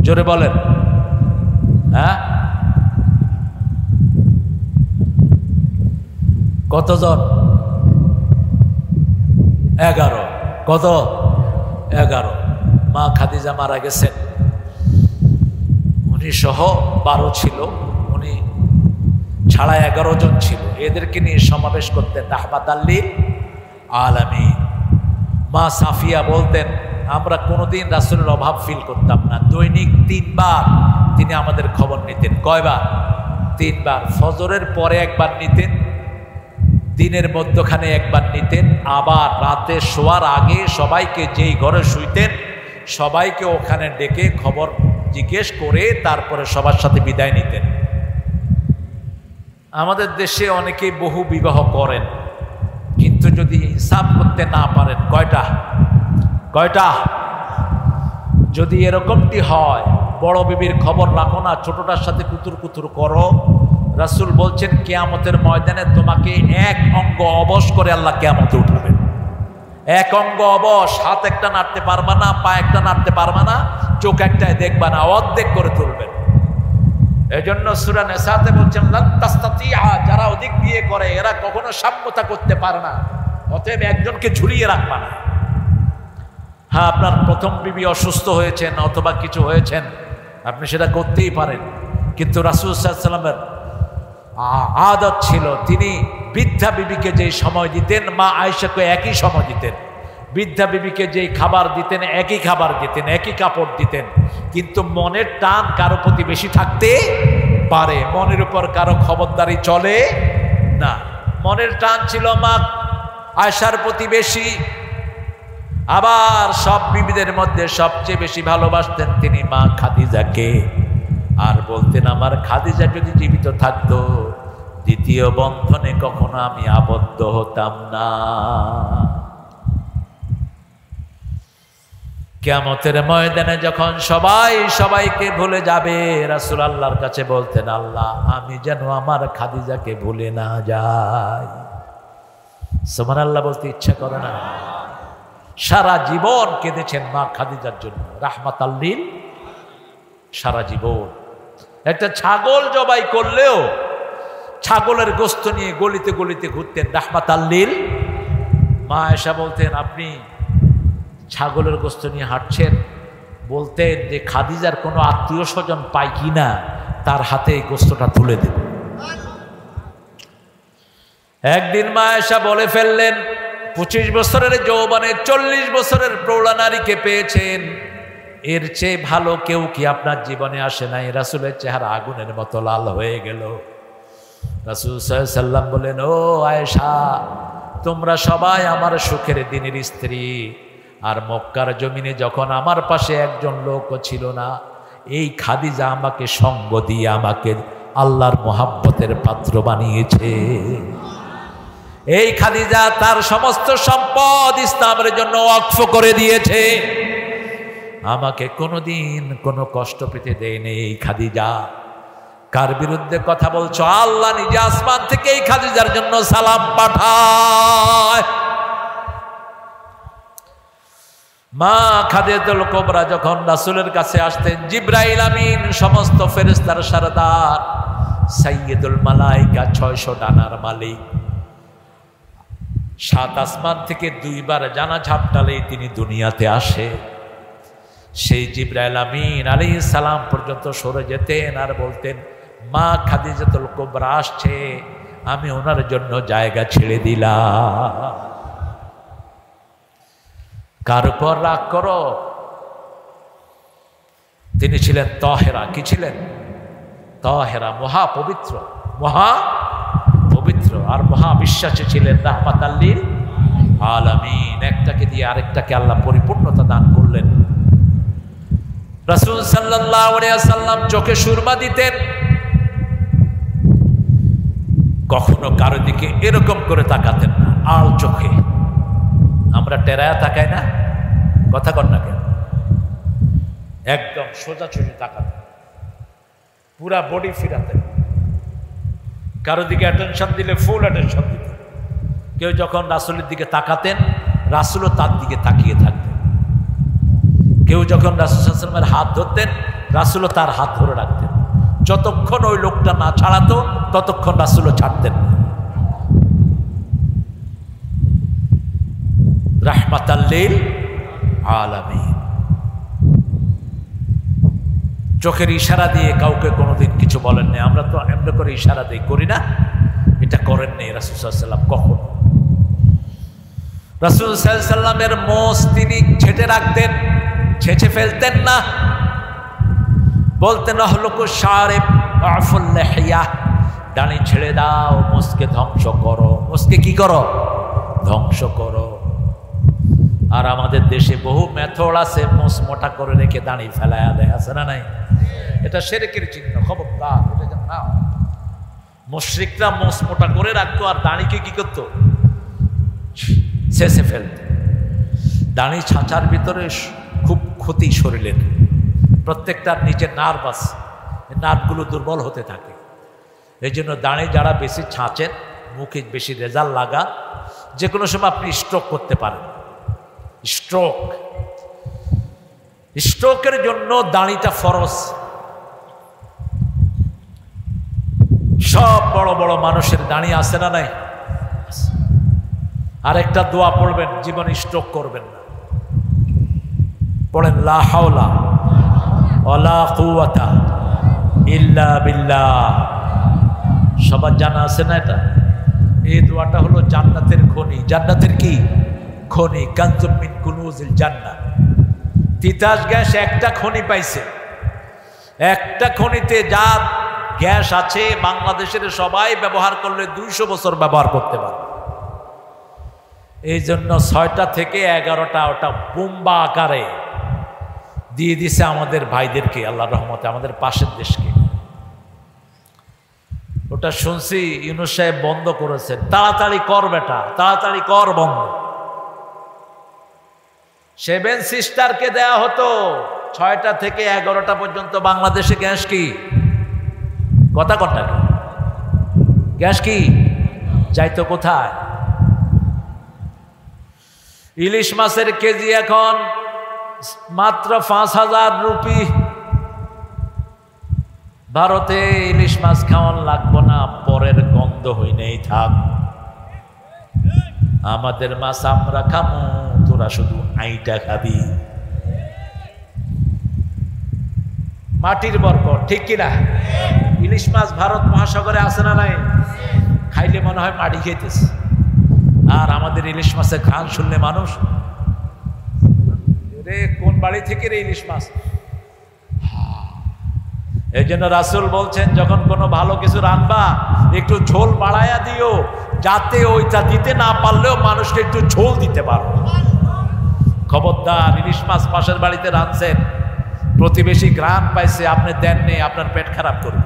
জোরে বলেন? হ্যাঁ, কতজন? 11। কত? 11। মা খাদিজা মারা গেছেন, উনি সহ 12 ছিল, উনি ছাড়া 11 জন ছিল। এদেরকে নিয়ে সমাবেশ করতেন রাহমাতাল লিল আলামিন। মা সাফিয়া বলতেন আমরা কোনোদিন রাসূলের অভাব ফিল করতাম না। দৈনিক 3 বার তিনি আমাদের খবর নিতেন। কয়বার? 3 বার। ফজরের পরে একবার নিতেন, দিনের মধ্যখানে একবার নিতেন, আবার রাতে শোয়ার আগে সবাইকে, যেই ঘরে শুইতেন সবাইকে ওখানে ডেকে খবর জিজ্ঞেস করে তারপরে সবার সাথে বিদায় নিতেন। আমাদের দেশে অনেকেই বহু বিবাহ করেন, কিন্তু যদি হিসাব করতে না পারেন, কয়টা? যদি এরকমটি হয়, বড় বিবির খবর রাখো না, ছোটটার সাথে কুতুর কুতুর করো। রাসূল বলছেন কিয়ামতের ময়দানে তোমাকে এক অঙ্গ অবশ করে আল্লাহ কিয়ামতে উঠাবেন। এক অঙ্গ অবশ, হাত একটা নাড়তে পারবা না, পা একটা নাড়তে পারবা না, চোখ একটাই দেখবা না, অর্ধেক করে তুলবেন। এই জন্য সূরা নিসাতে বলছেন লান তাস্তাতিআ, যারা অধিক বিয়ে করে এরা কখনো সাম্যতা করতে পারে না, অতএব একজনকে ঝুলিয়ে রাখবা না। হ্যাঁ, আপনার প্রথম বিবি অসুস্থ হয়েছেন অথবা কিছু হয়েছেন, আপনি সেটা করতেই পারেন, কিন্তু রাসূল সাল্লাল্লাহু আলাইহি ওয়াসাল্লামের আদত ছিল তিনি বৃদ্ধা বিবিকে যেই সময় দিতেন, মা আয়েশাকে একই সময় দিতেন। বৃদ্ধা বিবিকে যেই খাবার দিতেন একই খাবার দিতেন, একই কাপড় দিতেন। কিন্তু মনের টান কারো প্রতি বেশি থাকতে পারে, মনের উপর কারো খবরদারি চলে না। মনের টান ছিল মা আয়েশার প্রতি বেশি। আবার সব বিবিদের মধ্যে সবচেয়ে বেশি ভালোবাসতেন তিনি মা খাদিজাকে। আর বলতেন আমার খাদিজা যদি জীবিত থাকতো দ্বিতীয় বন্ধনে কখনো আমি আবদ্ধ হতাম না। কিয়ামতের ময়দানে যখন সবাই সবাইকে ভুলে যাবে, রাসূল আল্লাহর কাছে বলতেন আল্লাহ আমি যেন আমার খাদিজাকে ভুলে না যাই। সুবহানাল্লাহ বলতে ইচ্ছা করে না? সারা জীবন কেঁদেছেন মা খাদিজার জন্য রাহমাতাল লিল, সারা জীবন। একটা ছাগল জবাই করলেও ছাগলের গোশত নিয়ে গলিতে গলিতে ঘুরতেন রাহমাতাল লিল। মা আয়েশা বলতেন আপনি ছাগলের গোশত নিয়ে হাঁটছেন, বলতেন যে খাদিজার কোনো আত্মীয় স্বজন পাই কিনা তার হাতে এই গোশতটা তুলে দেব। একদিন মা আয়েশা বলে ফেললেন 25 বছরের যৌবনে 40 বছরের প্রৌঢ়া নারীকে পেয়েছেন, এর চেয়ে ভালো কেউ কি আপনার জীবনে আসে নাই? রাসূলের চেহারা আগুনের মতো লাল হয়ে গেল। রাসূল সাল্লাল্লাহু আলাইহি সাল্লাম বলেন ও আয়েশা, তোমরা সবাই আমার সুখের দিনের স্ত্রী, আর মক্কার জমিনে যখন আমার পাশে একজন লোকও ছিল না, এই খাদিজা আমাকে সঙ্গ দিয়ে আমাকে আল্লাহর মোহাব্বতের পাত্র বানিয়েছে। এই খাদিজা তার সমস্ত সম্পদ ইসলামের জন্য ওয়াকফ করে দিয়েছে। আমাকে কোনোদিন কোনো কষ্ট পেতে দেয়নি এই খাদিজা। কার বিরুদ্ধে কথা বলছো? আল্লাহ নিজে আসমান থেকে এই খাদিজার জন্য সালাম পাঠায়। মা খাদিজাতুল কুবরা যখন রাসূলের কাছে আসতেন, জিবরাইল আমিন সমস্ত ফেরেশতার সরদার, সাইয়্যিদুল মালায়েকা 600 ডানার মালিক, 7 আসমান থেকে 2 বার জানা ঝাপটালেই তিনি দুনিয়াতে আসে। সেই জিবরাইল আমিন আলাইহিস সালাম পর্যন্ত সরে যেতেন আর বলতেন, মা খাদিজাতুল কুবরা আসছে, আমি ওনার জন্য জায়গা ছেড়ে দিলাম। কার উপর রাগ করো? তিনি ছিলেন তাহেরা। কি ছিলেন? তাহেরা, মহাপবিত্র, মহাপবিত্র আর মহাবিশ্বাসী ছিলেন, রাহমাতাল লিল আলামিন। একটাকে দিয়ে আরেকটাকে আল্লাহ পরিপূর্ণতা দান করলেন। রাসূল সাল্লাল্লাহু আলাইহি ওয়াসাল্লাম চোখে সুরমা দিতেন, কখনো কারো দিকে এরকম করে তাকাতেন না, আল চোখে। আমরা টেরায়া তাকাই না, কথা কর না কেন? একদম সোজাসুজি তাকাতেন, পুরা বডি ফিরাতেন। কারো দিকে অ্যাটেনশন দিলে ফুল অ্যাটেনশন দিতেন। কেউ যখন রাসূলের দিকে তাকাতেন, রাসূলও তার দিকে তাকিয়ে থাকতেন। কেউ যখন রাসূল সাল্লাল্লাহু আলাইহি ওয়াসাল্লামের হাত ধরতেন, রাসূলও তার হাত ধরে রাখতেন। যতক্ষণ ওই লোকটা না ছাড়াতো ততক্ষণ রাসূলও ছাড়তেন না। রাহমাতাল লিল আলামিন। চোখের ইশারা দিয়ে কাউকে কোনোদিন কিছু বলেন না। আমরা তো এমনি করে ইশারা দিয়ে করি না, এটা করেন নাই রাসূল সাল্লাল্লাহু আলাইহি ওয়াসাল্লাম কখনো। রাসূল সাল্লাল্লাহু আলাইহি ওয়াসাল্লামের মোষ তিনি ছেঁটে রাখতেন, ছেঁচে ফেলতেন না। বলতেন, আহলুকু শারিব আফুল লিহিয়া, দাড়ি ছেড়ে দাও, মোষকে ধ্বংস করো। মোষকে কি করো? ধ্বংস করো। আর আমাদের দেশে বহু মেথড আছে, মোষ মোটা করে রেখে দাড়ি ফেলায়া দেয়, আছে না নাই? এটা শিরকের চিহ্ন, খবরদার, এটা যেন না। মুশরিকরা মোষ মোটা করে রাখতো আর দাড়িকে কি করতো? শেষে ফেলতো। দাড়ি ছাঁচার ভিতরে খুব ক্ষতি শরীরের। প্রত্যেকটার নিচে নার্ভ আছে, নার্ভগুলো দুর্বল হতে থাকে। এই জন্য দাঁড়ে যারা বেশি ছাঁচেন, মুখে বেশি রেজাল্ট লাগা, যে কোনো সময় আপনি স্ট্রোক করতে পারেন। স্ট্রোকের জন্য দাঁড়িটা ফরজ। সব বড় বড় মানুষের দাঁড়ি আছে না নাই? আরেকটা দোয়া পড়বেন, জীবনে স্ট্রোক করবেন না। পড়েন, লা হাওলা ওয়ালা কুওয়াতা ইল্লা বিল্লাহ। সবার জানা আছে না এটা? এই দোয়াটা হলো জান্নাতের খনি। জান্নাতের কি খনি? কানজুম মিন কুনুজিল জান্নাত। তিতাস গ্যাস একটা খনি পাইছে, একটা খনিতে যা গ্যাস আছে বাংলাদেশের সবাই ব্যবহার করলে 200 বছর ব্যবহার করতে পারে। এই জন্য 6টা থেকে 11টা ওটা বোম্বা আকারে দিয়ে দিছে আমাদের ভাইদেরকে, আল্লাহর রহমতে, আমাদের পাশের দেশকে। ওটা শুনছি ইউনূস সাহেব বন্ধ করেছেন। তাড়াতাড়ি কর বেটা, তাড়াতাড়ি কর বন্ধ। 7 সিস্টারকে দেয়া হতো 6টা থেকে 11টা পর্যন্ত বাংলাদেশে গ্যাস কি? কথা কটা কি? গ্যাস কি যাইতো কোথায়? ইলিশ মাছের কেজি এখন মাত্র 5000 রুপি। ভারতে ইলিশ মাছ খাওয়ান লাগবো না, পরের গন্ধ হইনেই থাক। আমাদের মাছ আমরা খামু, তোরা শুধু আইটা খাবি। মাটির বরকত, ঠিক কিনা? ইলিশ মাছ ভারত মহাসাগরে আছে না নাই? খাইলে মনে হয় মাটি খেতেছে। আর আমাদের ইলিশ মাছের ঘ্রাণ শুনলে মানুষ, রে কোন বাড়ি থেকে রে ইলিশ মাছ? এই জন্য রাসূল বলছেন, যখন কোনো ভালো কিছু রান্না একটু ঝোল বাড়ায়া দিও, যাতে ওইটা দিতে না পারলেও মানুষকে একটু ঝোল দিতে পারো। খবরদার, ইলিশ মাছ পাশের বাড়িতে রাঁধছেন, প্রতিবেশী ঘ্রাণ পাইছে, আপনি দেননি, আপনার পেট খারাপ করবে,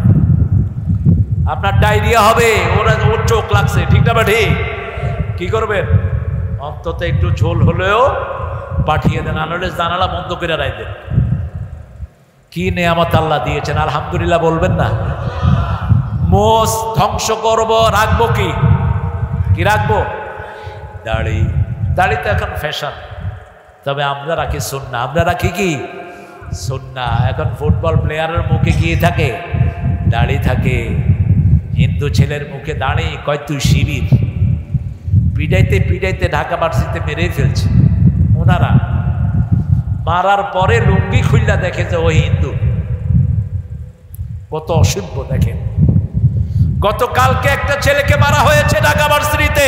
আপনার ডায়রিয়া হবে, ওর চোখ লাগছে, ঠিক না বা ঠিক? কি করবেন? অন্তত একটু ঝোল হলেও পাঠিয়ে দেন, আনলে জানালা বন্ধ করে রাখবেন। কি নেয়ামত আল্লাহ দিয়েছেন, আলহামদুলিল্লাহ বলবেন না? মোষ ধ্বংস করব, রাখবো কি রাখবো? দাড়ি। দাড়ি তো এখন ফ্যাশন, তবে আমরা রাখি সুন্নাহ। আমরা রাখি কি? সুন্নাহ। এখন ফুটবল প্লেয়ারের মুখে কি থাকে? দাড়ি থাকে। হিন্দু ছেলের মুখে দাড়ি, কয় তুই শিবির। পিটাইতে পিটাইতে ঢাকা ভার্সিটিতে মেরে ফেলছে ওনারা। মারার পরে লুঙ্গি খুললা দেখে যে ওই হিন্দু। কত অসভ্য দেখেন। গতকালকে একটা ছেলেকে মারা হয়েছে ঢাকা ভার্সিটিতে।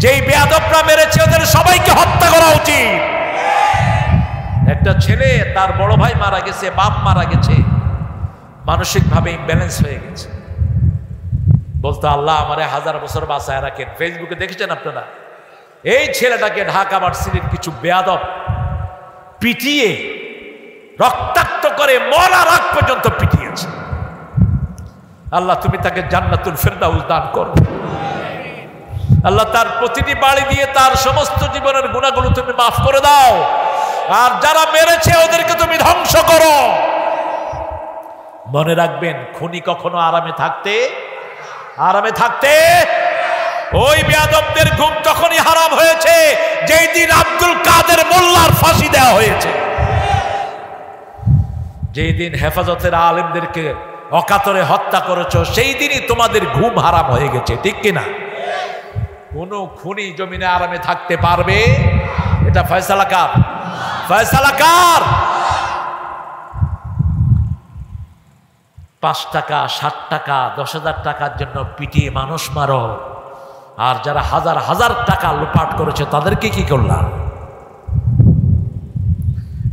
যেই বেয়াদবরা মেরেছে ওদের সবাইকে হত্যা করা উচিত। একটা ছেলে, তার বড় ভাই মারা গেছে, বাপ মারা গেছে, মানসিকভাবে ইমব্যালেন্স হয়ে গেছে। বলতো আল্লাহ আমারে 1000 বছর বাঁচায় রাখেন। ফেসবুকে দেখেছেন আপনারা? এই ছেলেটাকে ঢাকা ভার্সিটির কিছু বেয়াদব পিটিয়ে রক্তাক্ত করে মরার আগ পর্যন্ত পিটিয়েছে। আল্লাহ তুমি তাকে জান্নাতুল ফেরদাউস দান করো। আল্লাহ তার প্রতিটি বাড়ি দিয়ে তার সমস্ত জীবনের গুনাহগুলো তুমি মাফ করে দাও। আর যারা মেরেছে ওদেরকে তুমি ধ্বংস করো। মনে রাখবেন, খুনি কখনো আরামে থাকতে ওই বেয়াদবদের ঘুম তখনই হারাম হয়েছে যেই দিন আব্দুল কাদের মোল্লার ফাঁসি দেওয়া হয়েছে। যেই দিন হেফাজতের আলেমদেরকে অকাতরে হত্যা করেছো, সেই দিনই তোমাদের ঘুম হারাম হয়ে গেছে, ঠিক কিনা? কোনো খুনি জমিনে আরামে থাকতে পারবে? এটা ফয়সালা কার? ফয়সালা কার? 5 টাকা, 60 টাকা, 10,000 টাকার জন্য পিটিয়ে মানুষ মারো, আর যারা হাজার হাজার টাকা লুপাট করেছে তাদেরকে কি করলাম?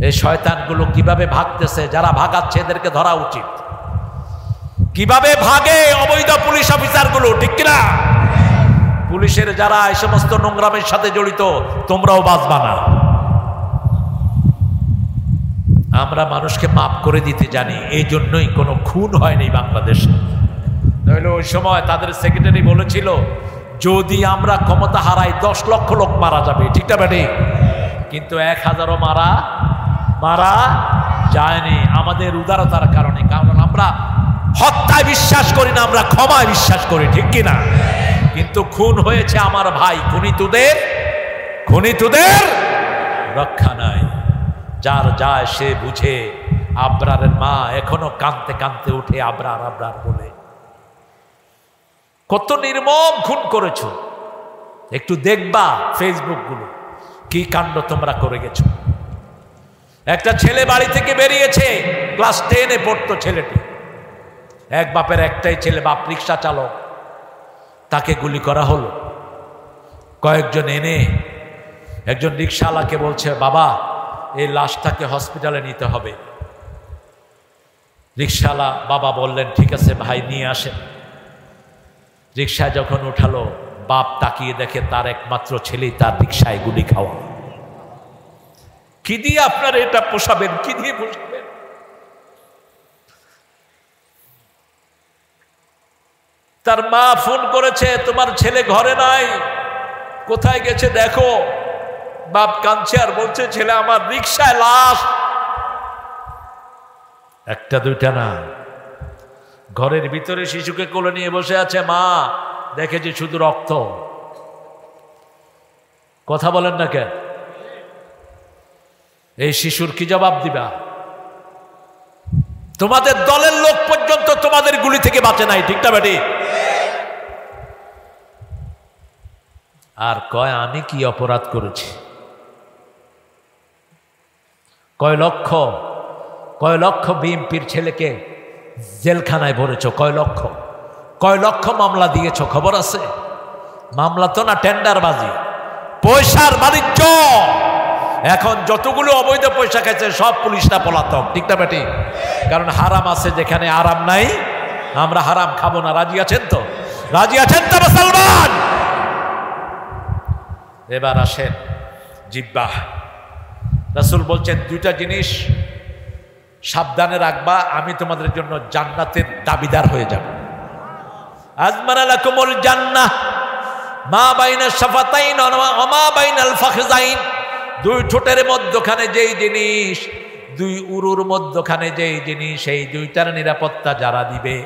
এই শয়তানগুলো কিভাবে ভাগতেছে, যারা ভাগাচ্ছে এদেরকে ধরা উচিত। কিভাবে ভাগে অবৈধ পুলিশ অফিসারগুলো, ঠিক কিনা? পুলিশের যারা এই সমস্ত নোংরামের সাথে জড়িত, তোমরাও বাঁচবা না। আমরা মানুষকে মাফ করে দিতে জানি, এই জন্যই কোনো খুন হয়নি বাংলাদেশে। নইলে ওই সময় তাদের সেক্রেটারি বলেছিল, যদি আমরা ক্ষমতা হারাই 10 লক্ষ লোক মারা যাবে, ঠিক না বেটি? কিন্তু 1000ও মারা যায়নি আমাদের উদারতার কারণে। কারণ আমরা হত্যায় বিশ্বাস করি না, আমরা ক্ষমায় বিশ্বাস করি, ঠিক কিনা? কিন্তু খুন হয়েছে আমার ভাই, খুনি তোদের রক্ষা নাই। যার যায় সে বুঝে। আবরারের মা এখনো কাঁদতে কাঁদতে উঠে আবরার আবরার বলে। কত নির্মম খুন করেছো, একটু দেখবা ফেসবুক গুলো, কি কাণ্ড তোমরা করে গেছো। একটা ছেলে বাড়ি থেকে বেরিয়েছে, ক্লাস 10-এ পড়তো ছেলেটি। এক বাপের একটাই ছেলে, বাপ রিক্সা চালক, তাকে গুলি করা হলো। কয়েকজন এনে একজন রিক্সাওয়ালাকে বলছে, বাবা এই লাশটাকে হসপিটালে নিতে হবে। রিক্সাওয়ালা বাবা বললেন, ঠিক আছে ভাই নিয়ে আসেন। রিক্সায় যখন উঠালো, বাপ তাকিয়ে দেখে তার একমাত্র ছেলেই তার রিক্সায় গুলি খাওয়া। কি দিয়ে আপনারা এটা পোষাবেন? কি দিয়ে পোষাবেন? তার মা ফোন করেছে, তোমার ছেলে ঘরে নাই, কোথায় গেছে দেখো। বাপ কাঁদছে আর বলছে, ছেলে আমার রিক্সায় লাশ। একটা দুইটা না, ঘরের ভিতরে শিশুকে কোলে নিয়ে বসে আছে মা, দেখেছি শুধু রক্ত। কথা বলেন না কেন? এই শিশুর কি জবাব দিবা? তোমাদের দলের লোক পর্যন্ত তোমাদের গুলি থেকে বাঁচে নাই, ঠিক না বেটি? আর কয় আমি কি অপরাধ করেছি? কয় লক্ষ বিএনপির ছেলেকে জেলখানায় ভরেছ, কয় লক্ষ মামলা দিয়েছ, খবর আছে? মামলা তো না, টেন্ডারবাজি, পয়সার বাণিজ্য। এখন যতগুলো অবৈধ পয়সা খাইছে সব পুলিশরা পলাতক, ঠিক না বেটি? কারণ হারাম আছে যেখানে আরাম নাই, আমরা হারাম খাবো না। রাজি আছেন তো? মুসলমান? এবার আসেন জিব্বা, রাসূল বলছেন দুইটা জিনিস সাবধানে রাখবা, আমি তোমাদের জন্য জান্নাতের দাবিদার হয়ে যাব। আজমানা লাকুমুল জান্নাহ মা বাইনা শাফাতাইন ওয়া মা বাইনাল ফাখযাইন, দুই ঠোঁটের মধ্যখানে যেই জিনিস, দুই উরুর মধ্যখানে যেই জিনিস, সেই দুইটার নিরাপত্তা যারা দিবে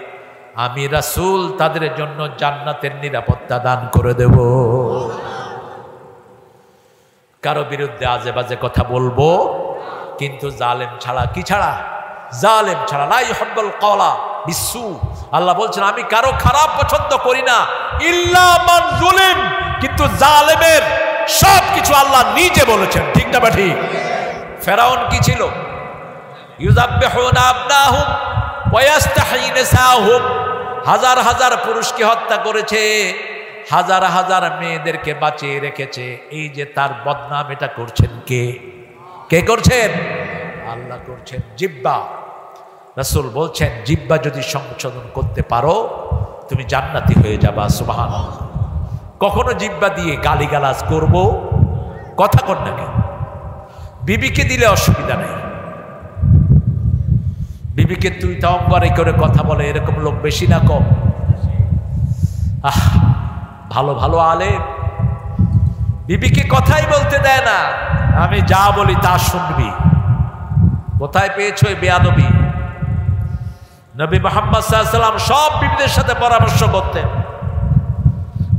আমি রাসূল তাদের জন্য জান্নাতের নিরাপত্তা দান করে দেব। কারো বিরুদ্ধে আজে বাজে কথা বলবো, কিন্তু জালেম ছাড়া। কি ছাড়া? জালেম ছাড়া। লা ইউহিব্বুল কওলা বিসু, আল্লাহ বলছেন আমি কারো খারাপ পছন্দ করি না, ইল্লা মান যুলিম, কিন্তু জালেমের সব কিছু আল্লাহ নিজে বলেছেন। ঠিক না বা ঠিক? ফেরাউন কি ছিল? ইউযাব্বিহুনা আবনাহুম ওয়া ইয়াস্তাহয়ী নিসাহুম, হাজার হাজার পুরুষকে হত্যা করেছে, হাজার হাজার মেয়েদেরকে বাঁচিয়ে রেখেছে। এই যে তার বদনাম, এটা করছেন কে? কে করছেন? আল্লাহ করছেন। জিহ্বা, রাসূল বলছেন জিহ্বা যদি সংশোধন করতে পারো তুমি জান্নাতি হয়ে যাবা। সুবহানাল্লাহ। কখনো জিহ্বা দিয়ে গালিগালাজ করব, কথা কর না কেন? বিবিকে দিলে অসুবিধা নেই, বিবিকে তুই তাওঙ্গারে করে কথা বলে এরকম লোক বেশি না কম? ভালো ভালো আলেম বিবিকে কথাই বলতে দেয় না, আমি যা বলি তা শুনবি। কোথায় পেয়েছো এই বেয়াদবি? নবী মুহাম্মদ সাল্লাল্লাহু আলাইহি ওয়াসাল্লাম সব বিবিদের সাথে পরামর্শ করতেন,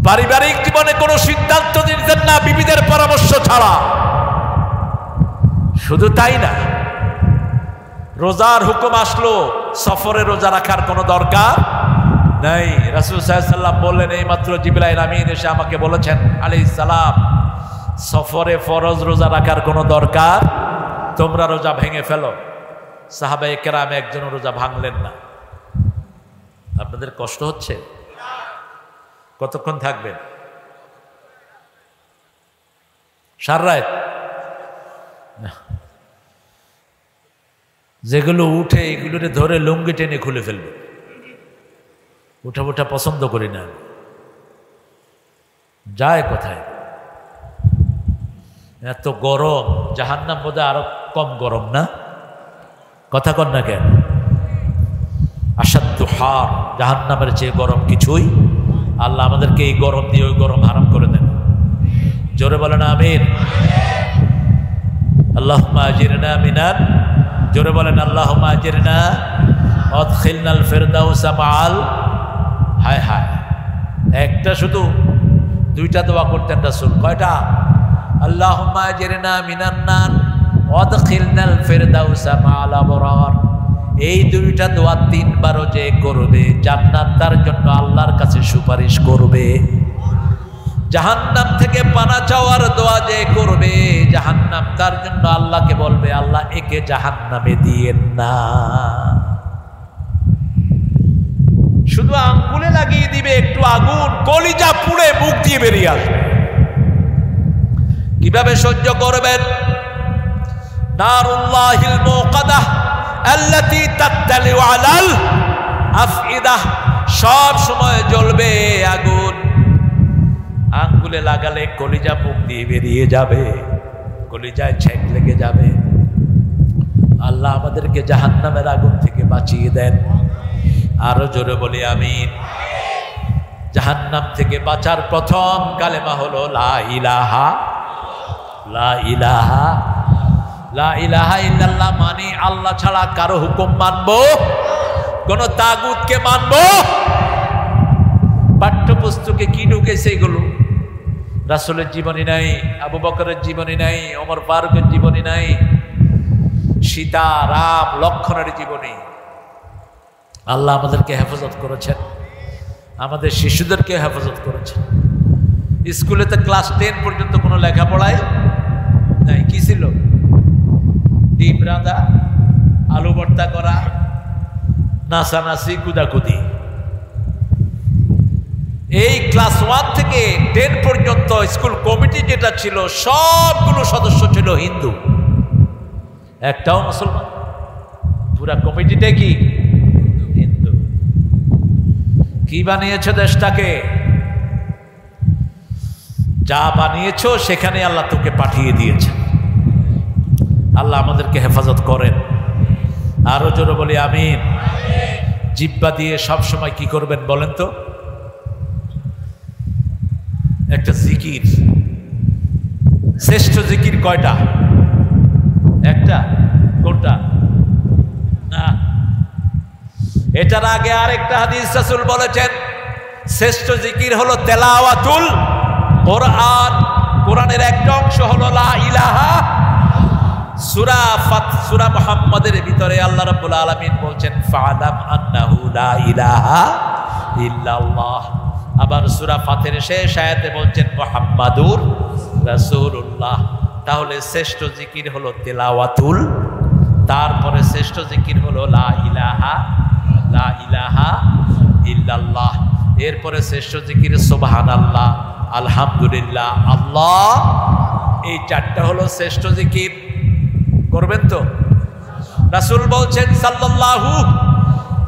পারিবারিক জীবনে কোনো সিদ্ধান্ত নিতেন না বিবিদের পরামর্শ ছাড়া। শুধু তাই না, রোজার হুকুম আসলো, সফরে রোজা রাখার কোনো দরকার নাই। রাসূল সাল্লাল্লাহু আলাইহি ওয়াসাল্লাম বললেন, এইমাত্র জিবরাইল আমিন এসে আমাকে বলেছেন আলাইহিস সালাম, সফরে ফরজ রোজা রাখার কোনো দরকার, তোমরা রোজা ভেঙে ফেলো। সাহাবায়ে কেরাম একজনও রোজা ভাঙলেন না। আপনাদের কষ্ট হচ্ছে? কতক্ষণ থাকবেন? সারা রাত? যেগুলো উঠে এগুলোরে ধরে লুঙ্গি টেনে খুলে ফেলবে। উঠা উঠা পছন্দ করি না। যায় কোথায়? এত গরম, জাহান্নাম বোধহয় আরো কম গরম না? কথা কর না কেন? আসাদ্দু হার, জাহান্নামের চেয়ে গরম কিছুই। আল্লাহ আমাদেরকে এই গরম দিয়ে ওই গরম হারাম করে দেন। জোরে বলেন আমিন। আল্লাহুম্মা আজিরনা মিনান, জোরে বলেন আল্লাহুম্মা আজিরনা ওয়াদখিলনাল ফিরদাউসা মাআল। হায় হায়, একটা শুধু দুইটা দোয়া করতেন রাসূল। কয়টা? আল্লাহুম্মা আজিরনা মিনান নার ওয়াদখিলনাল ফিরদাউসা মাআল আবরার। এই দুইটা দোয়া তিনবারও যে করবে জান্নাত তার জন্য আল্লাহর কাছে সুপারিশ করবে। জাহান্নাম থেকে পানা চাওয়ার দোয়া যে করবে জাহান্নাম তার জন্য আল্লাহকে বলবে, আল্লাহ একে জাহান্নামে দিয়েন না। শুধু আঙ্গুলে লাগিয়ে দিবে একটু আগুন, কলিজা পুড়ে মুখ দিয়ে বেরিয়ে আসবে। কিভাবে সহ্য করবেন? নারুল্লাহিল মুকাদাহ আল্লাতী তাত্তালিউ আলাল আফইদাহ, সব সময় জ্বলবে আগুন। আঙ্গুলে লাগালে কলিজা মুখ দিয়ে বেরিয়ে যাবে, কলিজায় ছেক লেগে যাবে। আল্লাহ আমাদেরকে জাহান্নামের আগুন থেকে বাঁচিয়ে দেন। আরো জোরে বলি আমিন। জাহান্নাম থেকে বাঁচার প্রথম কালেমা হলো লা ইলাহা, লা ইলাহা, লা ইলাহা ইল্লাল্লাহ। মানে আল্লাহ ছাড়া কারো হুকুম মানবো, কোন তাগুতকে মানবো। পাঠ্যপুস্তকে কি ঢুকেছে এগুলো? রাসূলের জীবনী নাই, আবু বকরের জীবনী নাই, ওমর ফারুকের জীবনী নাই, সীতা রাম লক্ষণের জীবনী। আল্লাহ আমাদেরকে হেফাজত করেছেন, আমাদের শিশুদেরকে হেফাজত করেছেন। স্কুলেতে ক্লাস 10 পর্যন্ত কোনো লেখাপড়ায় নাই। কি ছিল? ডিম রাঁধা, আলু ভর্তা করা, নাচানাচি, কুদাকুদি। এই ক্লাস 1 থেকে 10 পর্যন্ত স্কুল কমিটি যেটা ছিল সবগুলো সদস্য ছিল হিন্দু, একটাও মুসলমান। পুরা কমিটিটা কি হিন্দু। কি বানিয়েছো দেশটাকে? যা বানিয়েছো সেখানে আল্লাহ তোকে পাঠিয়ে দিয়েছে। আল্লাহ আমাদেরকে হেফাজত করেন। আরো জোরে বলি আমিন। জিহ্বা দিয়ে সব সময় কি করবেন বলেন তো? একটা জিকির, শ্রেষ্ঠ জিকির কয়টা? একটা। কোনটা? না, এটার আগে আরেকটা হাদিস রাসূল বলেছেন, শ্রেষ্ঠ জিকির হলো তেলাওয়াতুল কোরআন। কোরআনের একটা অংশ হলো লা ইলাহা। সূরা মুহাম্মাদের ভিতরে আল্লাহ রাব্বুল আলামিন বলছেন ফাআলাম আন্নাহু লা ইলাহা ইল্লাল্লাহ। আবার সূরা ফাতিরের শেষ আয়াতে বলছেন মুহাম্মাদুর রাসূলুল্লাহ। তাহলে শ্রেষ্ঠ জিকির হলো তেলাওয়াতুল, তারপরে শ্রেষ্ঠ জিকির হলো লা ইলাহা ইল্লাল্লাহ, এরপরে শ্রেষ্ঠ জিকির সুবহানাল্লাহ, আলহামদুলিল্লাহ, আল্লাহ। এই চারটা হলো শ্রেষ্ঠ জিকির। করবেন তো? রাসূল বলছেন সাল্লাল্লাহু,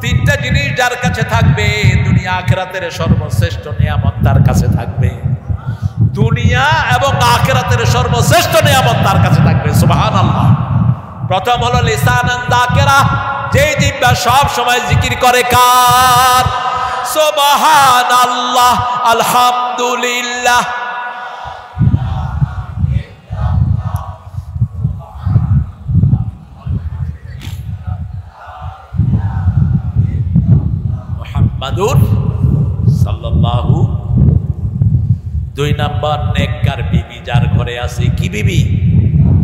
তিনটা জিনিস যার কাছে থাকবে দুনিয়া আখিরাতের সর্বশ্রেষ্ঠ নিয়ামত তার কাছে থাকবে। দুনিয়া এবং আখিরাতের সর্বশ্রেষ্ঠ নিয়ামত তার কাছে থাকবে। সুবহানাল্লাহ। প্রথম হলো লিসানান যাকিরা, যেই জিহ্বা সব সময় জিকির করে কার? সুবহানাল্লাহ, আলহামদুলিল্লাহ। মুহাম্মাদুর সাল্লাল্লাহু। দুই নাম্বার, নেককার বিবি যার ঘরে আছে। কি বিবি?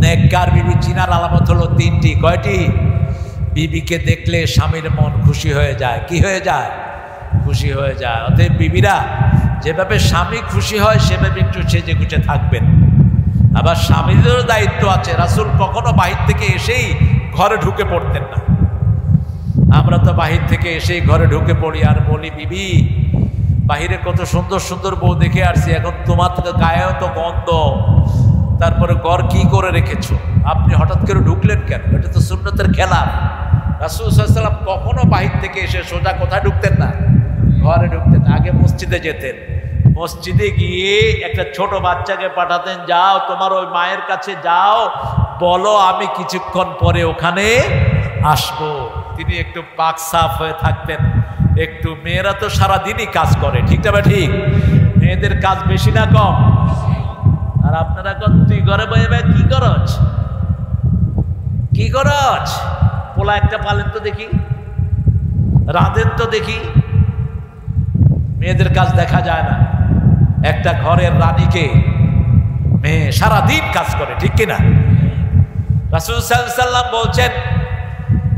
নেককার বিবি চিনার আলামত হলো তিনটি। কয়টি? বিবিকে দেখলে স্বামীর মন খুশি হয়ে যায়। কি হয়ে যায়? খুশি হয়ে যায়। অতএব বিবিরা যেভাবে স্বামী খুশি হয় সেভাবে একটু সেজে গুজে থাকবেন। আবার স্বামীদেরও দায়িত্ব আছে। রাসূল কখনো বাহির থেকে এসেই ঘরে ঢুকে পড়তেন না। আমরা তো বাহির থেকে এসেই ঘরে ঢুকে পড়ি আর বলি, বিবি বাহিরে কত সুন্দর সুন্দর বউ দেখে আসছি, এখন তোমার গায়েও তো গন্ধ, তারপরে ঘর কি করে রেখেছো, আপনি হঠাৎ করে ঢুকলেন কেন? এটা তো সুন্নতের খেলা। রাসূল সাল্লাল্লাহু আলাইহি ওয়াসাল্লাম কখনো বাহির থেকে এসে সোজা কোথায় ঢুকতেন না? ঘরে ঢুকতেন। আগে মসজিদে যেতেন। মসজিদে গিয়ে একটা ছোট বাচ্চাকে পাঠাতেন, যাও তোমার ওই মায়ের কাছে যাও, বলো আমি কিছুক্ষণ পরে ওখানে আসবো। তিনি একটু পাক সাফ হয়ে থাকতেন। একটু, মেয়েরা তো সারাদিনই কাজ করে, ঠিক না? ঠিক। মেয়েদের কাজ বেশি না কম? আর আপনারা এখন তুই ঘরে বয়ে কি করছ, কি করছ? পোলা একটা পালেন তো দেখি, রাঁধেন তো দেখি। মেয়েদের কাজ দেখা যায় না। একটা ঘরের রানীকে মেয়ে সারাদিন কাজ করে, ঠিক কিনা? রাসূল সাল্লাল্লাহু আলাইহি ওয়াসাল্লাম বলছেন,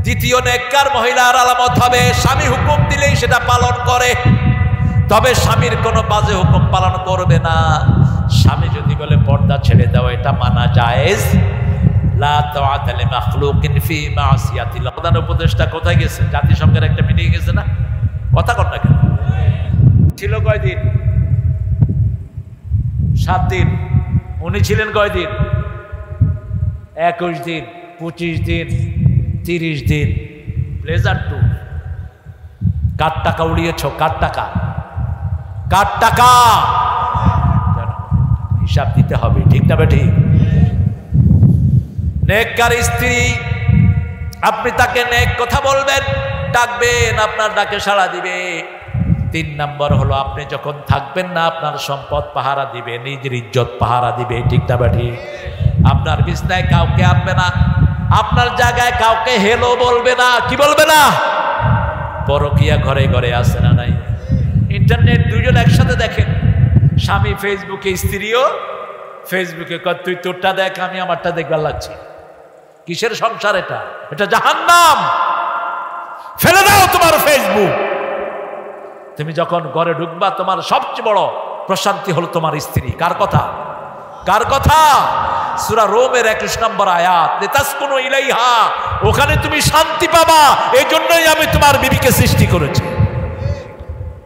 দ্বিতীয় নেককার মহিলার আলামত হবে স্বামী হুকুম দিলেই সেটা পালন করে, তবে স্বামীর কোনো বাজে হুকুম পালন করবে না। স্বামী যদি বলে পর্দা ছেড়ে দাও, এটা মানা জায়েজ। লা তাআতা লিমাখলুকিন ফি মাসিয়াতিল্লাহ। প্রধান উপদেষ্টা কোথায় গেছে? জাতিসংঘের একটা মিটিং গেছে না? কথা কর না কেন? ছিল কয়দিন? 7 দিন। উনি ছিলেন কয়দিন? 21 দিন, 25 দিন, 30 দিন। Pleasure tour. কার টাকা উড়িয়েছ? কার টাকা? কার টাকা? হিসাব দিতে হবে, ঠিক না ঠিক? নেককার স্ত্রী, আপনি তাকে নেক কথা বলবেন, ডাকবেন, আপনার ডাকে সাড়া দিবে। 3 নম্বর হলো, আপনি যখন থাকবেন না আপনার সম্পদ পাহারা দিবে, নিজের ইজ্জত পাহারা দিবে, ঠিক না ঠিক? আপনার বিছনায় কাউকে আনবে না, আপনার জায়গায় কাউকে হেলো বলবে না। কি বলবে না? পরকিয়া ঘরে ঘরে আছে না নাই? ইন্টারনেট দুইজন একসাথে দেখেন। স্বামী ফেসবুকে, স্ত্রীও ফেসবুকে। তুই তোরটা দেখ, আমি আমারটা দেখবার লাগছি। কিসের সংসার এটা? এটা জাহান্নাম। ফেলে দাও তোমার ফেসবুক। তুমি যখন ঘরে ঢুকবা, তোমার সবচেয়ে বড় প্রশান্তি হলো তোমার স্ত্রী। কার কথা? কার কথা? সূরা রোমের 21 নম্বর আয়াত, লিতাসকুনু ইলাইহা। ওখানে তুমি শান্তি পাবা, এই জন্যই আমি তোমার বিবিকে সৃষ্টি করেছি।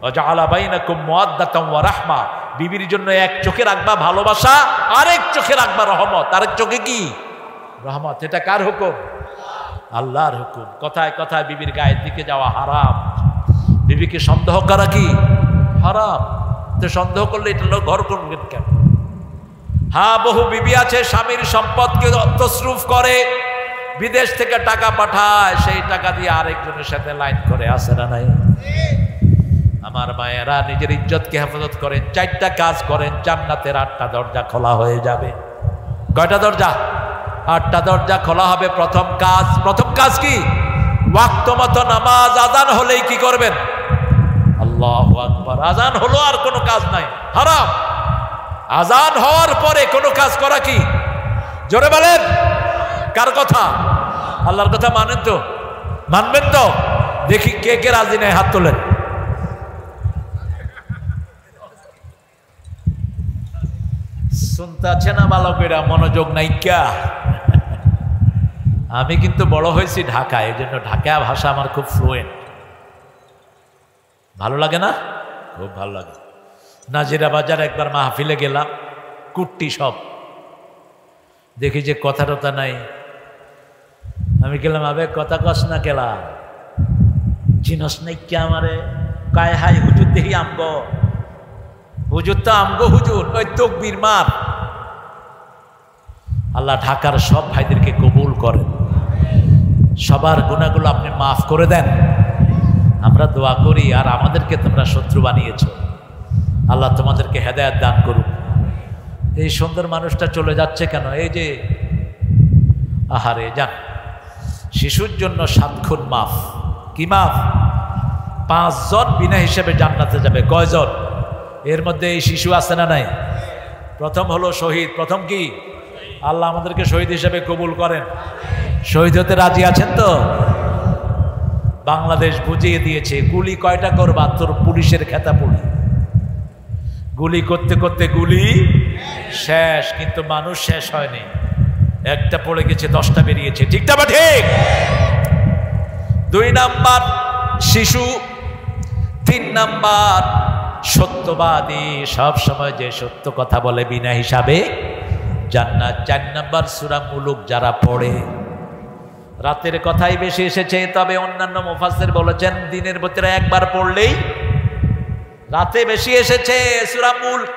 ওয়াজআলা বাইনাকুম মুওয়াদ্দাতান ওয়া রাহমা। বিবির জন্য এক চোখে রাখবা ভালোবাসা, আরেক চোখে রাখবা রহমত। আরেক চোখে কি? রহমত। এটা কার হুকুম? আল্লাহর হুকুম। কথায় কথায় বিবির গায়ের দিকে যাওয়া হারাম। বিবিকে সন্দেহ করা কি হারাম? তো সন্দেহ করলে এটা ঘর করবেন কেন? হ্যাঁ, বহু বিবি আছে স্বামীর সম্পদকে তসরুফ করে, বিদেশ থেকে টাকা পাঠায়, সেই টাকা দিয়ে আরেকজনের সাথে লাইন করে, আসে না নাই? আমার মায়েরা নিজের ইজ্জতকে হেফাজত করেন, 4টা কাজ করেন, জান্নাতের 8টা দরজা খোলা হয়ে যাবে। কয়টা দরজা? 8টা দরজা খোলা হবে। প্রথম কাজ কি? ওয়াক্ত মতো নামাজ আজান হলেই কি করবেন? আল্লাহু আকবার। আজান হলো, আর কোনো কাজ নাই, হারাম। আজান হওয়ার পরে কোনো কাজ করা কি? জোরে বলেন। কার কথা? আল্লাহর কথা মানেন তো? মানবেন তো? দেখি কে কে রাজি নেই, হাত তোলেন। শুনতে আছে না বালকেরা? মনোযোগ নাই ক্যা? আমি কিন্তু বড় হয়েছি ঢাকায়, এই জন্য ঢাকা ভাষা আমার খুব ফ্লুয়েন্ট। ভালো লাগে না? খুব ভালো লাগে। নাজিরা বাজার একবার মাহফিলে গেলাম, কুট্টি সব, দেখি যে কথা টথা নাই। আমি গেলাম, আবে কথা কস না কেলা, চিনস নাই কে আমারে? কায় হাই হুজুর দেখি আমগো হুজুর, তো আমগো হুজুর, ওই তকবীর মার। আল্লাহ ঢাকার সব ভাইদেরকে কবুল করেন, সবার গুনাহগুলো আপনি মাফ করে দেন। আমরা দোয়া করি, আর আমাদেরকে তোমরা শত্রু বানিয়েছো, আল্লাহ তোমাদেরকে হেদায়েত দান করুক। এই সুন্দর মানুষটা চলে যাচ্ছে কেন? এই যে আহারে যান, শিশুর জন্য 7 খুন মাফ। কি মাফ? 5 জন বিনা হিসেবে জান্নাতে যাবে। কয়জন? এর মধ্যে এই শিশু আছে না নাই? প্রথম হলো শহীদ। প্রথম কি? আল্লাহ আমাদেরকে শহীদ হিসেবে কবুল করেন। শহীদ হতে রাজি আছেন তো? বাংলাদেশ বুঝিয়ে দিয়েছে, গুলি কয়টা করবা? তোর পুলিশের খেতা পুলি। গুলি করতে করতে গুলি শেষ, কিন্তু মানুষ শেষ হয়নি। একটা পড়ে গেছে, 10টা বেরিয়েছে। ঠিকটা বা ঠিক? 2 নাম্বার শিশু, 3 নাম্বার সত্যবাদী, সব সময় যে সত্য কথা বলে বিনা হিসাবে জান্নাত। 4 নাম্বার সূরা মুলুক যারা পড়ে। রাতের কথাই বেশি এসেছে, তবে অন্যান্য মুফাসসির বলেছেন দিনের ভিতরে একবার পড়লেই। রাতে বেশি এসেছে সূরা মুলক।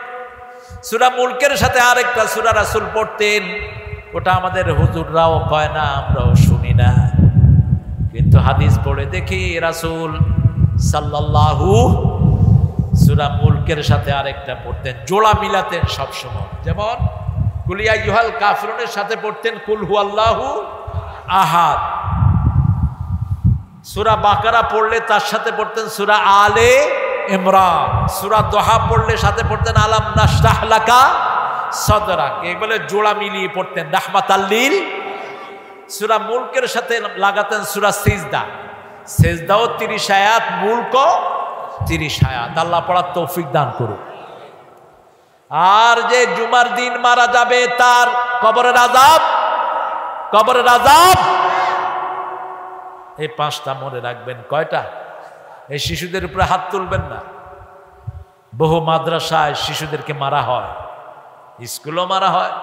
সূরা মুলকের সাথে আরেকটা সূরা রাসূল পড়তেন, ওটা আমাদের হুজুররাও কয় না, আমরাও শুনি না, কিন্তু হাদিস পড়ে দেখি রাসূল সাল্লাল্লাহু সূরা মুলকের সাথে আরেকটা পড়তেন, জোড়া মিলাতেন সব সময়। যেমন কুল ইয়া আইয়ুহাল কাফিরুনের সাথে পড়তেন কুল হুয়াল্লাহু আহাদ। সূরা বাকারা পড়লে তার সাথে পড়তেন সূরা আলে ইমরান। সূরা দোহা পড়লে সাথে পড়তেন আলাম নাশরাহ লাকা সদরাক। এগুলো জোড়া মিলিয়ে পড়তেন, রাহমাতাল লিল। সূরা মুলকের সাথে লাগাতেন সূরা সিজদা। সিজদাও 30 আয়াত, মুলকও 30 আয়াত। আল্লাহ পড়ার তৌফিক দান করুন। আর যে জুমার দিন মারা যাবে তার কবরের আযাব, কবরের আযাব। এই 5টা মনে রাখবেন। কয়টা? এই শিশুদের উপরে হাত তুলবেন না। বহু মাদ্রাসায় শিশুদেরকে মারা হয়, স্কুলেও মারা হয়।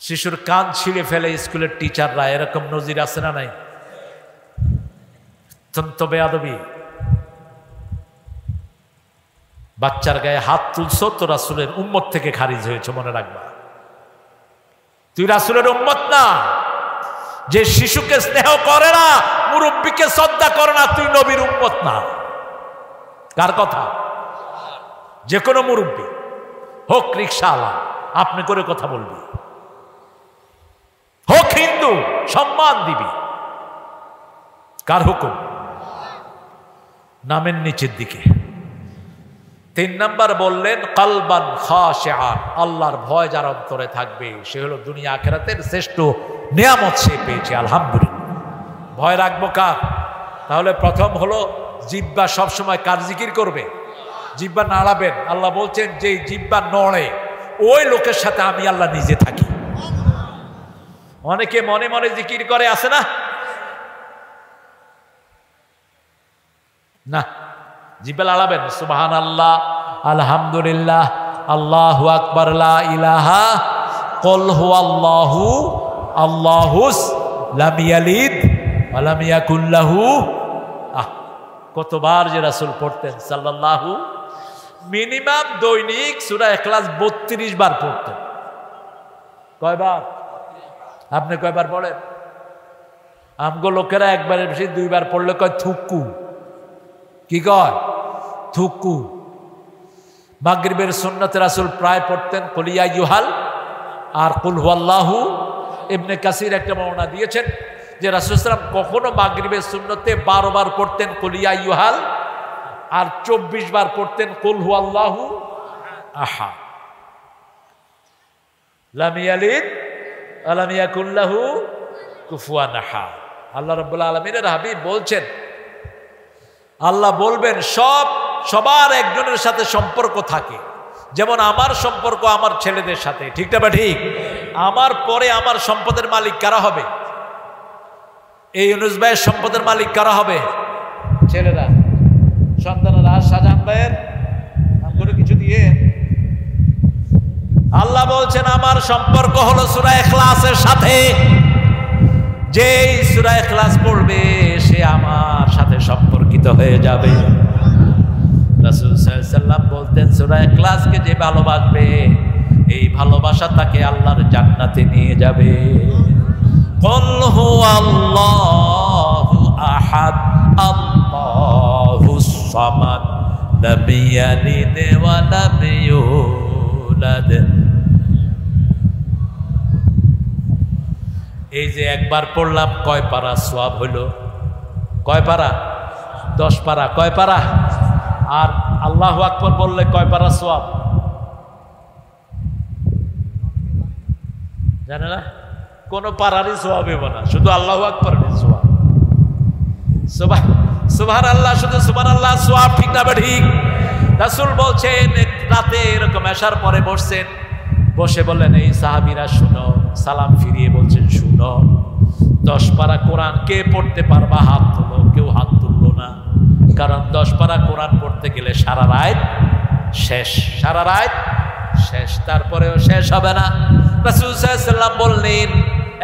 শিশুর কান ছিঁড়ে ফেলে স্কুলের টিচাররা, এরকম নজির আছে না নাই? অত্যন্ত বেয়াদবি। বাচ্চার গায়ে হাত তুলছ তো রাসূলের উম্মত থেকে খারিজ হয়েছে, মনে রাখবা। তুই রাসূলের উম্মত না। যে শিশুকে স্নেহ করে না, মুরব্বীকে শ্রদ্ধা করে না, তুই নবীর উম্মত না। কার কথা? যে কোনো মুরব্বী হোক, রিকশাওয়ালা, আপনি করে কথা বলবি, হোক হিন্দু, সম্মান দিবি। কার হুকুম? নামের নিচের দিকে। 3 নাম্বার বললেন কালবান খাশিআন, আল্লাহর ভয় যার অন্তরে থাকবে সে হলো দুনিয়া আখিরাতের শ্রেষ্ঠ নিয়ামত সে পেয়েছে, আলহামদুলিল্লাহ। ভয় রাখবো কার? তাহলে প্রথম হলো জিহ্বা সবসময় কার জিকির করবে? জিহ্বা নাড়াবেন। আল্লাহ বলছেন যে জিহ্বা নড়ে ওই লোকের সাথে আমি আল্লাহ নিজে থাকি। অনেকে মনে মনে জিকির করে, আছে না? না, জিহ্বা নাড়াবেন। সুবহানাল্লাহ, আলহামদুলিল্লাহ, আল্লাহু আকবার, লা ইলাহা, কুল হুয়াল্লাহু আল্লাহুস লাম ইয়ালিদ ওয়া লাম ইয়াকুল লাহু। কতবার যে রাসূল পড়তেন সাল্লাল্লাহু। মিনিমাম দৈনিক সূরা ইখলাস 32 বার পড়তেন। কয়বার? আপনি কয়বার পড়েন? আমগো লোকেরা একবারের বেশি দুইবার পড়লে কয় থুক্কু। কি কয়? থুক্কু। মাগরিবের সুন্নতে রাসূল প্রায় পড়তেন কুল ইয়া আইয়ুহাল আর কুল হুয়াল্লাহু। ইবনে কাসির একটা বর্ণনা দিয়েছেন যে রাসূল সাল্লাল্লাহু আলাইহি ওয়াসাল্লাম কখনো মাগরিবের সুন্নতে 12 বার পড়তেন কুল ইয়া আইয়ুহাল আর 24 বার পড়তেন কুল হুয়াল্লাহু আহাদ। লাম ইয়ালিদ ওয়া লাম ইয়াকুল লাহু কুফুয়ান আহাদ। আল্লাহ রাব্বুল আলামিনের হাবিব বলছেন, আল্লাহ বলবেন সবার একজনের সাথে সম্পর্ক থাকে, যেমন আমার সম্পর্ক আমার ছেলেদের সাথে, ঠিক না? ঠিক। আমার পরে আমার সম্পদের মালিক কারা হবে? এই ইউনুস ভাইয়ের সম্পদের মালিক কারা হবে? ছেলেরা, সন্তানেরা। শাহজাহান ভাইয়ের নাম করে কিছু দিয়ে আল্লাহ বলছেন আমার সম্পর্ক হলো সূরা ইখলাসের সাথে। যেই সূরা ইখলাস পড়বে সে আমার সাথে সম্পর্কিত হয়ে যাবে। রাসূল সাল্লাল্লাহু আলাইহি ওয়াসাল্লাম বলতেন সূরা ইখলাসকে যে ভালোবাসবে এই ভালোবাসা তাকে আল্লাহর জান্নাতে নিয়ে যাবে। কুল হুয়াল্লাহু আহাদ আল্লাহুস সামাদ লাম ইয়ালিদ ওয়া লাম ইউলাদ। এই যে একবার পড়লাম কয় পারা সওয়াব হইল? কয় পারা? 10 পারা। কয় পারা? আর আল্লাহু আকবার বললে কয় পারা সওয়াব জানে না? কোন পারারই সওয়াব হবে না, শুধু আল্লাহু আকবারের সওয়াব। সুবহানাল্লাহ, শুধু সুবহানাল্লাহ সওয়াব, ঠিক না? ঠিক। রাসূল বলছেন রাতে এরকম এশার পরে বসছেন, বসে বললেন এই সাহাবীরা শুনো। সালাম ফিরিয়ে বলছেন শুনো, 10 পারা কোরআন কে পড়তে পারবা? হাত তোলো। কেউ হাত তুললো না, কারণ 10 পারা কোরআন পড়তে গেলে সারা রাত শেষ, সারা রাত শেষ, তারপরেও শেষ হবে না। রাসূল সাল্লাল্লাহু আলাইহি ওয়াসাল্লাম বললেন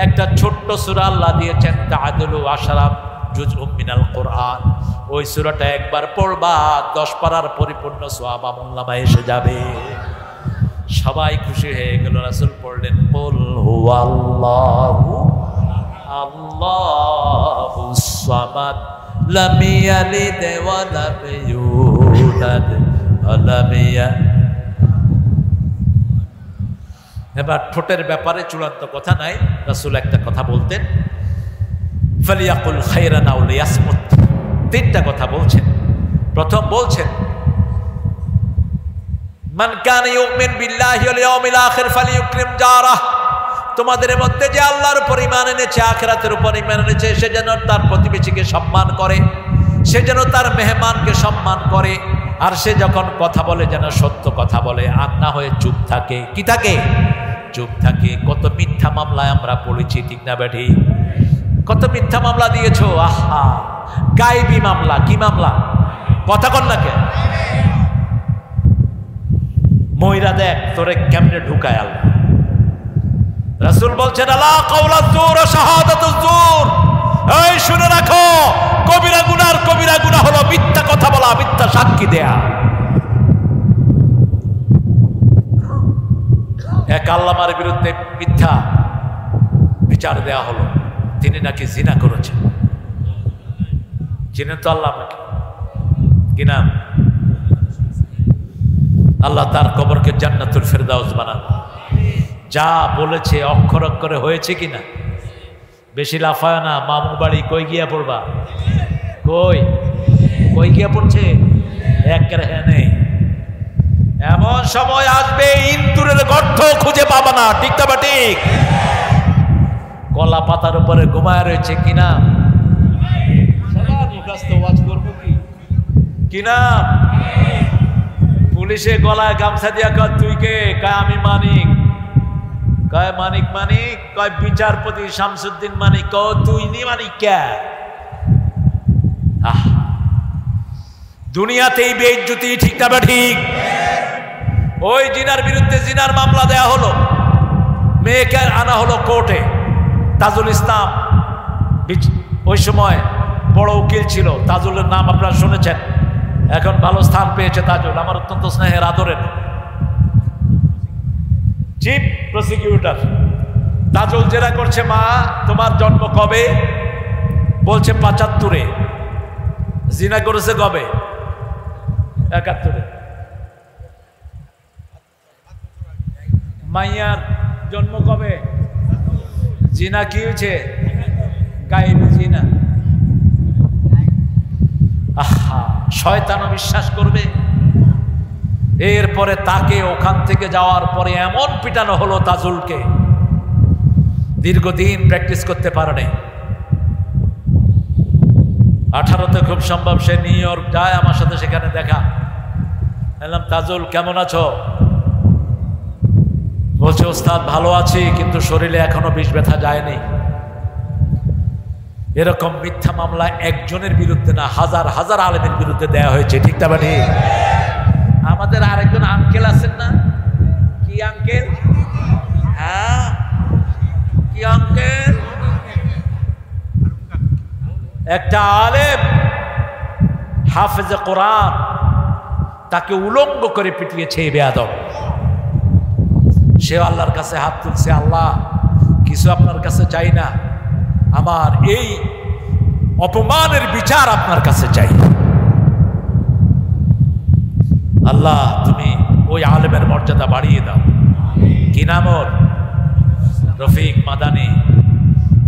একটা ছোট্ট সূরা আল্লাহ দিয়েছেন তাআদুলু আশরা জুজউম মিনাল কোরআন, ওই সূরাটা একবার পড়বা 10 পারার পরিপূর্ণ সওয়াব আমলনামায় এসে যাবে। সবাই খুশি হয়ে গেল। রাসূল পড়লেন কুল হুয়াল্লাহু আল্লাহুস সামাদ লাম ইয়ালিদ ওয়া লাম ইউলাদ ওয়া লাম এবার ঠোঁটের ব্যাপারে চূড়ান্ত কথা নাই। রাসূল একটা কথা বলতেন, ফালিয়াকুল খায়রান আও লিয়াসমুত। 3টা কথা বলছেন। প্রথম বলছেন মান কানা ইউমিন বিল্লাহি ওয়াল ইয়াউমিল আখির ফালিয়ুকরিম জারাহ। তোমাদের মধ্যে যে আল্লাহর উপর ঈমান এনেছে, আখিরাতের উপর ঈমান এনেছে, সে যেন তার প্রতিবেশীকে সম্মান করে, সে যেন তার মেহমানকে সম্মান করে, আর সে যখন কথা বলে যেন সত্য কথা বলে, আর না হয়ে চুপ থাকে। কি থাকে? চুপ থাকে। কত মিথ্যা মামলায় আমরা পড়েছি, ঠিক না বেঠি? কত মিথ্যা মামলা দিয়েছো। আহা, গায়েবী মামলা। কি মামলা? কথা কন না কে? ময়রা দেখ তোরে কেমনে ঢুকায় আল্লাহ। রাসূল বলছেন আলা কাওলাজ জুর ওয়া শাহাদাতুজ জুর। এই শুনে রাখো, কবিরা গুনাহ হলো মিথ্যা কথা বলা, মিথ্যা সাক্ষী দেয়া। এক আল্লামার বিরুদ্ধে মিথ্যা বিচার দেয়া হলো, তিনি নাকি জিনা করেছেন। চিনেন তো আল্লাহ নাকি? কি নাম? আল্লাহ তার কবরকে জান্নাতুল ফেরদাউস বানান। যা বলেছে অক্ষর অক্ষরে হয়েছে কিনা? বেশি লাফায় না। মামু বাড়ি কই গিয়া পড়বা? কই গিয়া পড়ছে? একের হ্যাঁ নেই। এমন সময় আসবে ইন্দুরের গর্ত খুঁজে পাবা না, ঠিক না? ঠিক। কলা পাতার উপরে ঘুমায় রয়েছে কিনা? কিনা? পুলিশে গলায় গামছা দিয়া কয় তুই কে? কয় আমি মানিক। কয় মানিক? কয় বিচারপতি শামসুদ্দিন মানিক। কয় তুই নি মানিক কে? দুনিয়াতেই বেইজ্জতি, ঠিক না? ঠিক। ওই জিনার বিরুদ্ধে জিনার মামলা দেয়া হলো, মেয়েকে আনা হলো কোর্টে। তাজুল ইসলাম ওই সময় বড় উকিল ছিল। তাজুলের নাম আপনারা শুনেছেন, এখন ভালো স্থান পেয়েছে তাজুল, আমার অত্যন্ত স্নেহের আদরের চিফ প্রসিকিউটর। তাজুল জেরা করছে, মা তোমার জন্ম কবে? বলছে ৭৫-এ। জিনা করেছে কবে? ৭১-এ। মাইয়ার জন্ম কবে? জিনা কি হয়েছে? গায়েবী জিনা। আহা, শয়তানও বিশ্বাস করবে। এরপরে তাকে ওখান থেকে যাওয়ার পরে এমন পিটানো হলো তাজুলকে, দীর্ঘদিন প্র্যাকটিস করতে পারেনি। 18তে খুব সম্ভব সে নিউ ইয়র্ক যায়, আমার সাথে সেখানে দেখা। বললাম, তাজুল কেমন আছো? বলছে, ওস্তাদ ভালো আছি, কিন্তু শরীরে এখনো বিষ ব্যথা যায়নি। এরকম মিথ্যা মামলা একজনের বিরুদ্ধে না, হাজার হাজার আলেমের বিরুদ্ধে দেয়া হয়েছে, ঠিক না বানি? আমাদের আরেকজন আঙ্কেল আছেন না, কি আঙ্কেল? হ্যাঁ, কি আঙ্কেল? একটা আলেম হাফেজে কোরআন, তাকে উলঙ্গ করে পিটিয়েছে এই বেয়াদব। সে আল্লাহর কাছে হাত তুলছে, আল্লাহ কিছু আপনার কাছে চাই না, আমার এই অপমানের বিচার আপনার কাছে চাই। আল্লাহ তুমি ওই আলেমের মর্যাদা বাড়িয়ে দাও। কি নাম ওর? রফিক মাদানী।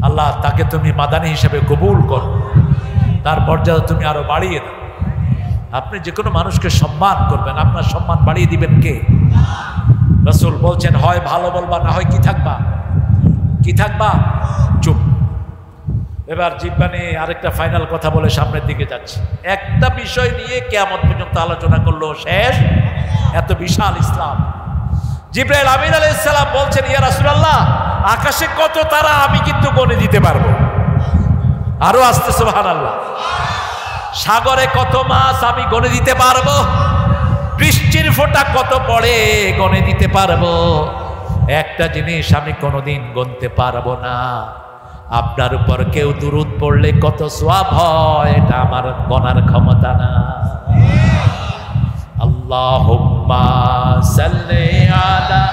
আল্লাহ তাকে তুমি মাদানী হিসেবে কবুল করো, তার মর্যাদা তুমি আরো বাড়িয়ে দাও। আপনি যে কোনো মানুষকে সম্মান করবেন, আপনার সম্মান বাড়িয়ে দিবেন কে? রাসূল বলছেন, হয় ভালো বলবা, না হয় কি থাকবা? কি থাকবা? চুপ। এবার জিহ্বা নিয়ে আরেকটা ফাইনাল কথা বলে সামনের দিকে যাচ্ছে। একটা বিষয় নিয়ে কিয়ামত পর্যন্ত আলোচনা করলো, শেষ। এত বিশাল ইসলাম। জিবরাইল আমিন আলাইহিস সালাম বলছেন, ইয়া রাসূলুল্লাহ, আকাশে কত তারা আমি কিন্তু গণে দিতে পারবো। আরো আসতে সুবহানাল্লাহ। সাগরে কত মাছ আমি গণে দিতে পারবো। বৃষ্টির ফোঁটা কত পড়ে গণে দিতে পারবো। একটা জিনিস আমি কোনোদিন গণতে পারবো না, আপনার উপর কেউ দুরূদ পড়লে কত সওয়াব হয়, এটা আমার গণার ক্ষমতা না। আল্লাহুম্মা সাল্লি আলা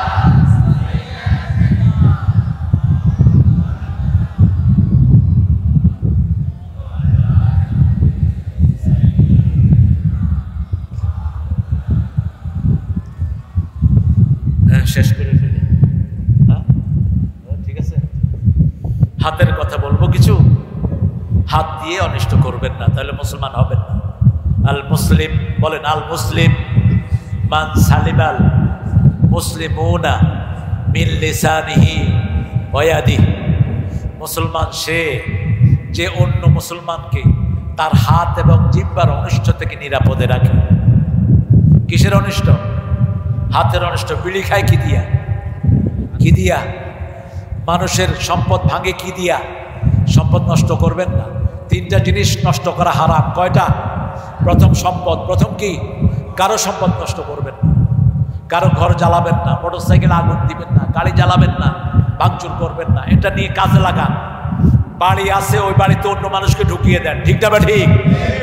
শেষ করে ফেলি। হ্যাঁ, ঠিক আছে। হাতের কথা বলবো কিছু। হাত দিয়ে অনিষ্ট করবেন না, তাহলে মুসলমান হবেন না। আল মুসলিম বলেন, আল মুসলিম মান সালিমাল মুসলিমুনা মিন লিসানিহি ওয়া ইয়াদিহি। মুসলমান সে যে অন্য মুসলমানকে তার হাত এবং জিহ্বার অনিষ্ট থেকে নিরাপদে রাখে। কিসের অনিষ্ট? হাতের অনিষ্ট। বিড়ি খায় কি দিয়া? কি দিয়া? মানুষের সম্পদ ভাঙে কি দিয়া? সম্পদ নষ্ট করবেন না। তিনটা জিনিস নষ্ট করা হারাম। কয়টা? প্রথম সম্পদ। প্রথম কি? কারো সম্পদ নষ্ট করবেন না, কারো ঘর জ্বালাবেন না, মোটরসাইকেল আগুন দিবেন না, গাড়ি জ্বালাবেন না, ভাঙচুর করবেন না। এটা নিয়ে কাজে লাগান। বাড়ি আছে, ওই বাড়িতে অন্য মানুষকে ঢুকিয়ে দেন, ঠিক না বা ঠিক?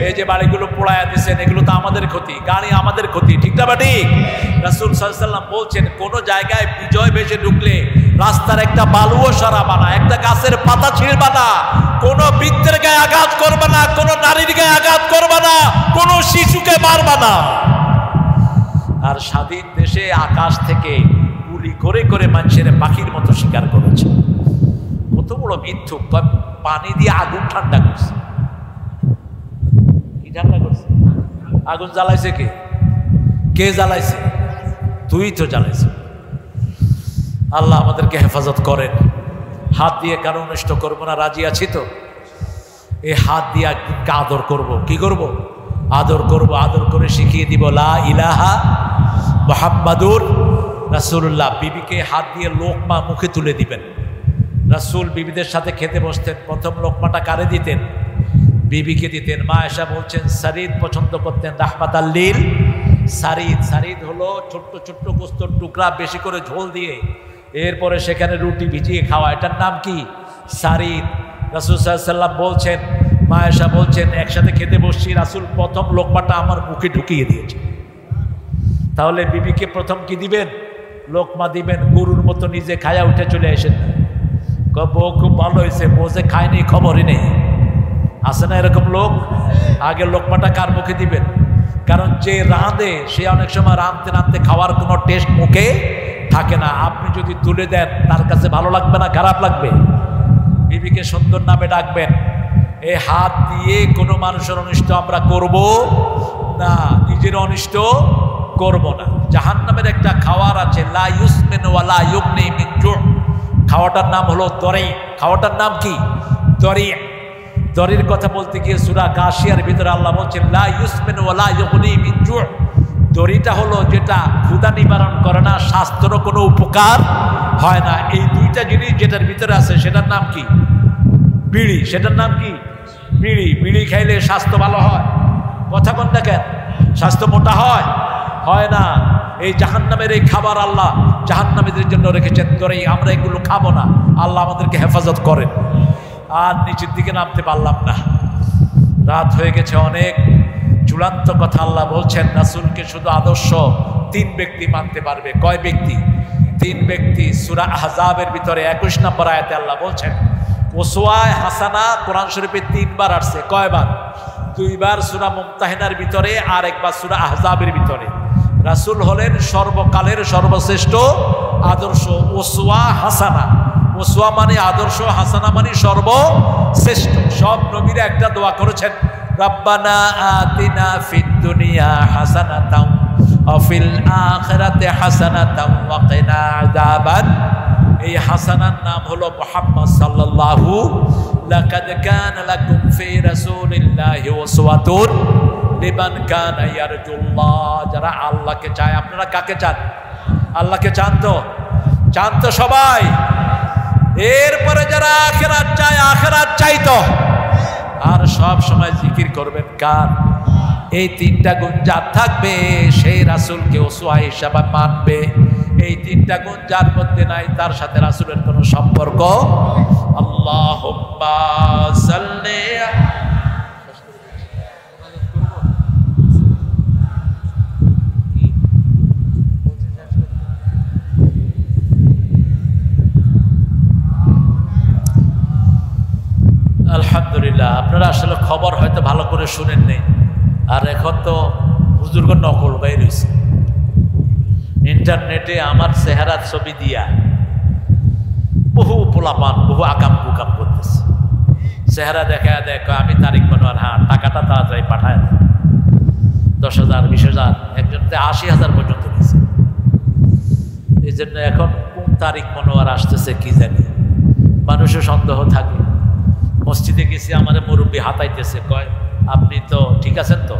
এই যে বাড়িগুলো পোড়ায়া দিচ্ছেন, এগুলো তো আমাদের ক্ষতি, গাড়ি আমাদের ক্ষতি, ঠিক না বা ঠিক? রাসূল সাল্লাল্লাহু আলাইহি ওয়াসাল্লাম বলছেন, কোন জায়গায় বিজয় বেশে ঢুকলে রাস্তার একটা বালুও সরাবা না, একটা গাছের পাতা ছিঁড়বা না, কোন বৃদ্ধের গায়ে আঘাত করবা না, কোন নারীর গায়ে আঘাত করবা না, কোন শিশুকে মারবা না। আর স্বাধীন দেশে আকাশ থেকে গুলি করে করে মানুষের পাখির মতো শিকার করেছে। কত বড় মিথ্যুক! পানি দিয়ে আগুন ঠান্ডা করছে। কি ঠান্ডা করছে? আগুন জ্বালাইছে কে? কে জ্বালাইছে? তুই তো জ্বালাইছে। আল্লাহ আমাদেরকে হেফাজত করেন। হাত দিয়ে কারো নষ্ট করবো না, রাজি আছি তো? এই হাত দিয়ে একদিনকে আদর করব। কি করব? আদর করব। আদর করে শিখিয়ে দিব লা ইলাহা মুহাম্মাদুর রাসূলুল্লাহ। বিবিকে হাত দিয়ে লোকমা মুখে তুলে দিবেন। রাসূল বিবিদের সাথে খেতে বসতেন, প্রথম লোকমাটা কারে দিতেন? বিবিকে দিতেন। মা আয়েশা বলছেন, সারিদ পছন্দ করতেন, রাহমাতাল লিল সারিদ। সারিদ হলো ছোট্ট ছোট্ট গোস্তর টুকরা, বেশি করে ঝোল দিয়ে এরপরে সেখানে রুটি ভিজিয়ে খাওয়া, এটার নাম কি? সারিদ। রাসূল সাল্লাল্লাহু আলাইহি ওয়াসাল্লাম বলছেন, মা আয়েশা বলছেন, একসাথে খেতে বসছি, রাসূল প্রথম লোকমাটা আমার মুখে ঢুকিয়ে দিয়েছে। তাহলে বিবিকে প্রথম কি দিবেন? লোকমা দিবেন। গরুর মতো নিজে খায়া উঠে চলে আসেন। বউ খুব ভালো হয়েছে, বউ যে খায়নি খবরই নেই। আছে না এরকম লোক? আগে লোকমাটা কার মুখে দিবেন? কারণ যে রাঁধে সে অনেক সময় রাঁধতে রাঁধতে খাওয়ার কোনো টেস্ট মুখে থাকে না। আপনি যদি তুলে দেন তার কাছে ভালো লাগবে না খারাপ লাগবে? বিবিকে সুন্দর নামে ডাকবেন। এই হাত দিয়ে কোনো মানুষের অনিষ্ট আমরা করব না, নিজের অনিষ্ট করব না। জাহান্নামের একটা খাওয়ার আছে, লা ইউসমিন ওয়া লা ইউগনি মিন জু'। খাওয়াটার নাম হলো দরি। খাওয়াটার নাম কি? দরি। দরির কথা বলতে গিয়ে সূরা গাশিয়ার ভিতরে আল্লাহ বলছেন লা ইউসমিন ওয়া লা ইউগনি মিন জু'। দড়িটা হলো যেটা ক্ষুধা নিবারণ করে না, স্বাস্থ্যেরও কোনো উপকার হয় না। এই দুইটা জিনিস যেটার ভিতরে আছে সেটার নাম কি? বিড়ি। সেটার নাম কি? বিড়ি। বিড়ি খাইলে স্বাস্থ্য ভালো হয়? কথা কোন দেখেন, স্বাস্থ্য মোটা হয়? হয় না। এই জাহান্নামের এই খাবার আল্লাহ জাহান্নামীদের জন্য রেখেছেন দড়ি। আমরা এগুলো খাবো না। আল্লাহ আমাদেরকে হেফাজত করেন। আর নিচের দিকে নামতে পারলাম না, রাত হয়ে গেছে অনেক। চূড়ান্ত কথা আল্লাহ বলছেন রাসূলকে শুধু আদর্শ 3 ব্যক্তি মানতে পারবে। কয় ব্যক্তি? 3 ব্যক্তি। সূরা আহজাবের ভিতরে 21 নম্বর আয়াতে আল্লাহ বলছেন ওসওয়ায়ে হাসানা কোরআন শরীফে 3 বার আসছে। কয়বার? 2 বার সূরা মুমতাহিনার ভিতরে আর 1 বার সূরা আহজাবের ভিতরে। রাসূল হলেন সর্বকালের সর্বশ্রেষ্ঠ আদর্শ। ওসওয়া হাসানা, ওসওয়া মানে আদর্শ, হাসানা মানে সর্বশ্রেষ্ঠ। সব নবীরা একটা দোয়া করেছেন, রব্বানা আতিনা ফিদ দুনিয়া হাসানাতাও ওয়া ফিল আখিরাতি হাসানাতাও ওয়া কিনা আযাবান। এই হাসানার নাম হলো মুহাম্মদ সাল্লাল্লাহু লাকাদ কানা লাকুম ফি রাসূলিল্লাহি উসওয়াতুন লিমান কানা ইয়ারজুল্লাহ। যারা আল্লাহকে চায়। আপনারা কাকে চান? আল্লাহকে চান তো? চান তো সবাই? এরপরে যারা আখিরাত চায়, আখিরাত চাইতো আর সব সময় জিকির করবেন কার? এই 3টা গুণ যার থাকবে সেই রাসূলকে উসওয়া হিসাবে মানবে। এই 3টা গুণ যার মধ্যে নাই তার সাথে রাসূলের কোনো সম্পর্ক। আল্লাহুম্মা সাল্লি আলহামদুলিল্লাহ। আপনারা আসলে খবর হয়তো ভালো করে শুনেন নেই। আর এখন তো হুজুরগো নকল বাইর হয়েছে ইন্টারনেটে। আমার চেহারার ছবি দিয়া বহু পোলাপান বহু আকাম কুকাম করতেছে। চেহারা দেখা দেখো আমি তারিক মনোয়ার, হ্যাঁ টাকাটা তাড়াতাড়ি পাঠায় দেয়। 10,000 20,000 একজনতে 80,000 পর্যন্ত দিয়েছে। এই জন্য এখন কোন তারিক মনোয়ার আসতেছে কি জানি, মানুষের সন্দেহ থাকে। মসজিদে গেছি, আমাদের মুরব্বী হাতাইতেছে, কয় আপনি তো ঠিক আছেন তো?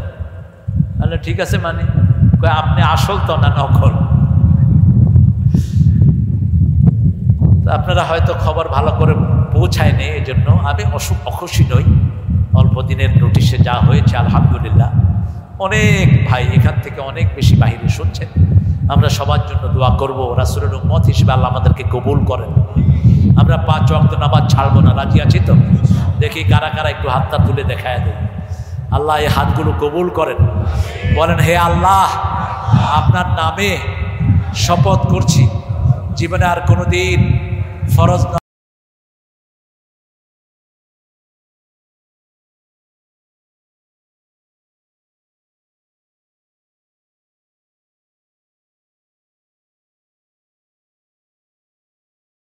তাহলে ঠিক আছে মানে কয় আপনি আসল তো না নকল? আপনারা হয়তো খবর ভালো করে পৌঁছায়নি, এই জন্য আমি অখুশি নই। অল্প দিনের নোটিশে যা হয়েছে আলহামদুলিল্লাহ। অনেক ভাই এখান থেকে অনেক বেশি বাহিরে শুনছেন। আমরা সবার জন্য দোয়া করব, রাসূলের উম্মত হিসেবে আল্লাহ আমাদেরকে কবুল করেন। আমরা 5 ওয়াক্ত নামাজ ছাড়বো না, রাজি আছি তো? দেখি কারা কারা একটু হাতটা তুলে দেখায় দেয়। আল্লাহ এই হাতগুলো কবুল করেন। বলেন হে আল্লাহ, আপনার নামে শপথ করছি জীবনে আর কোনোদিন ফরজ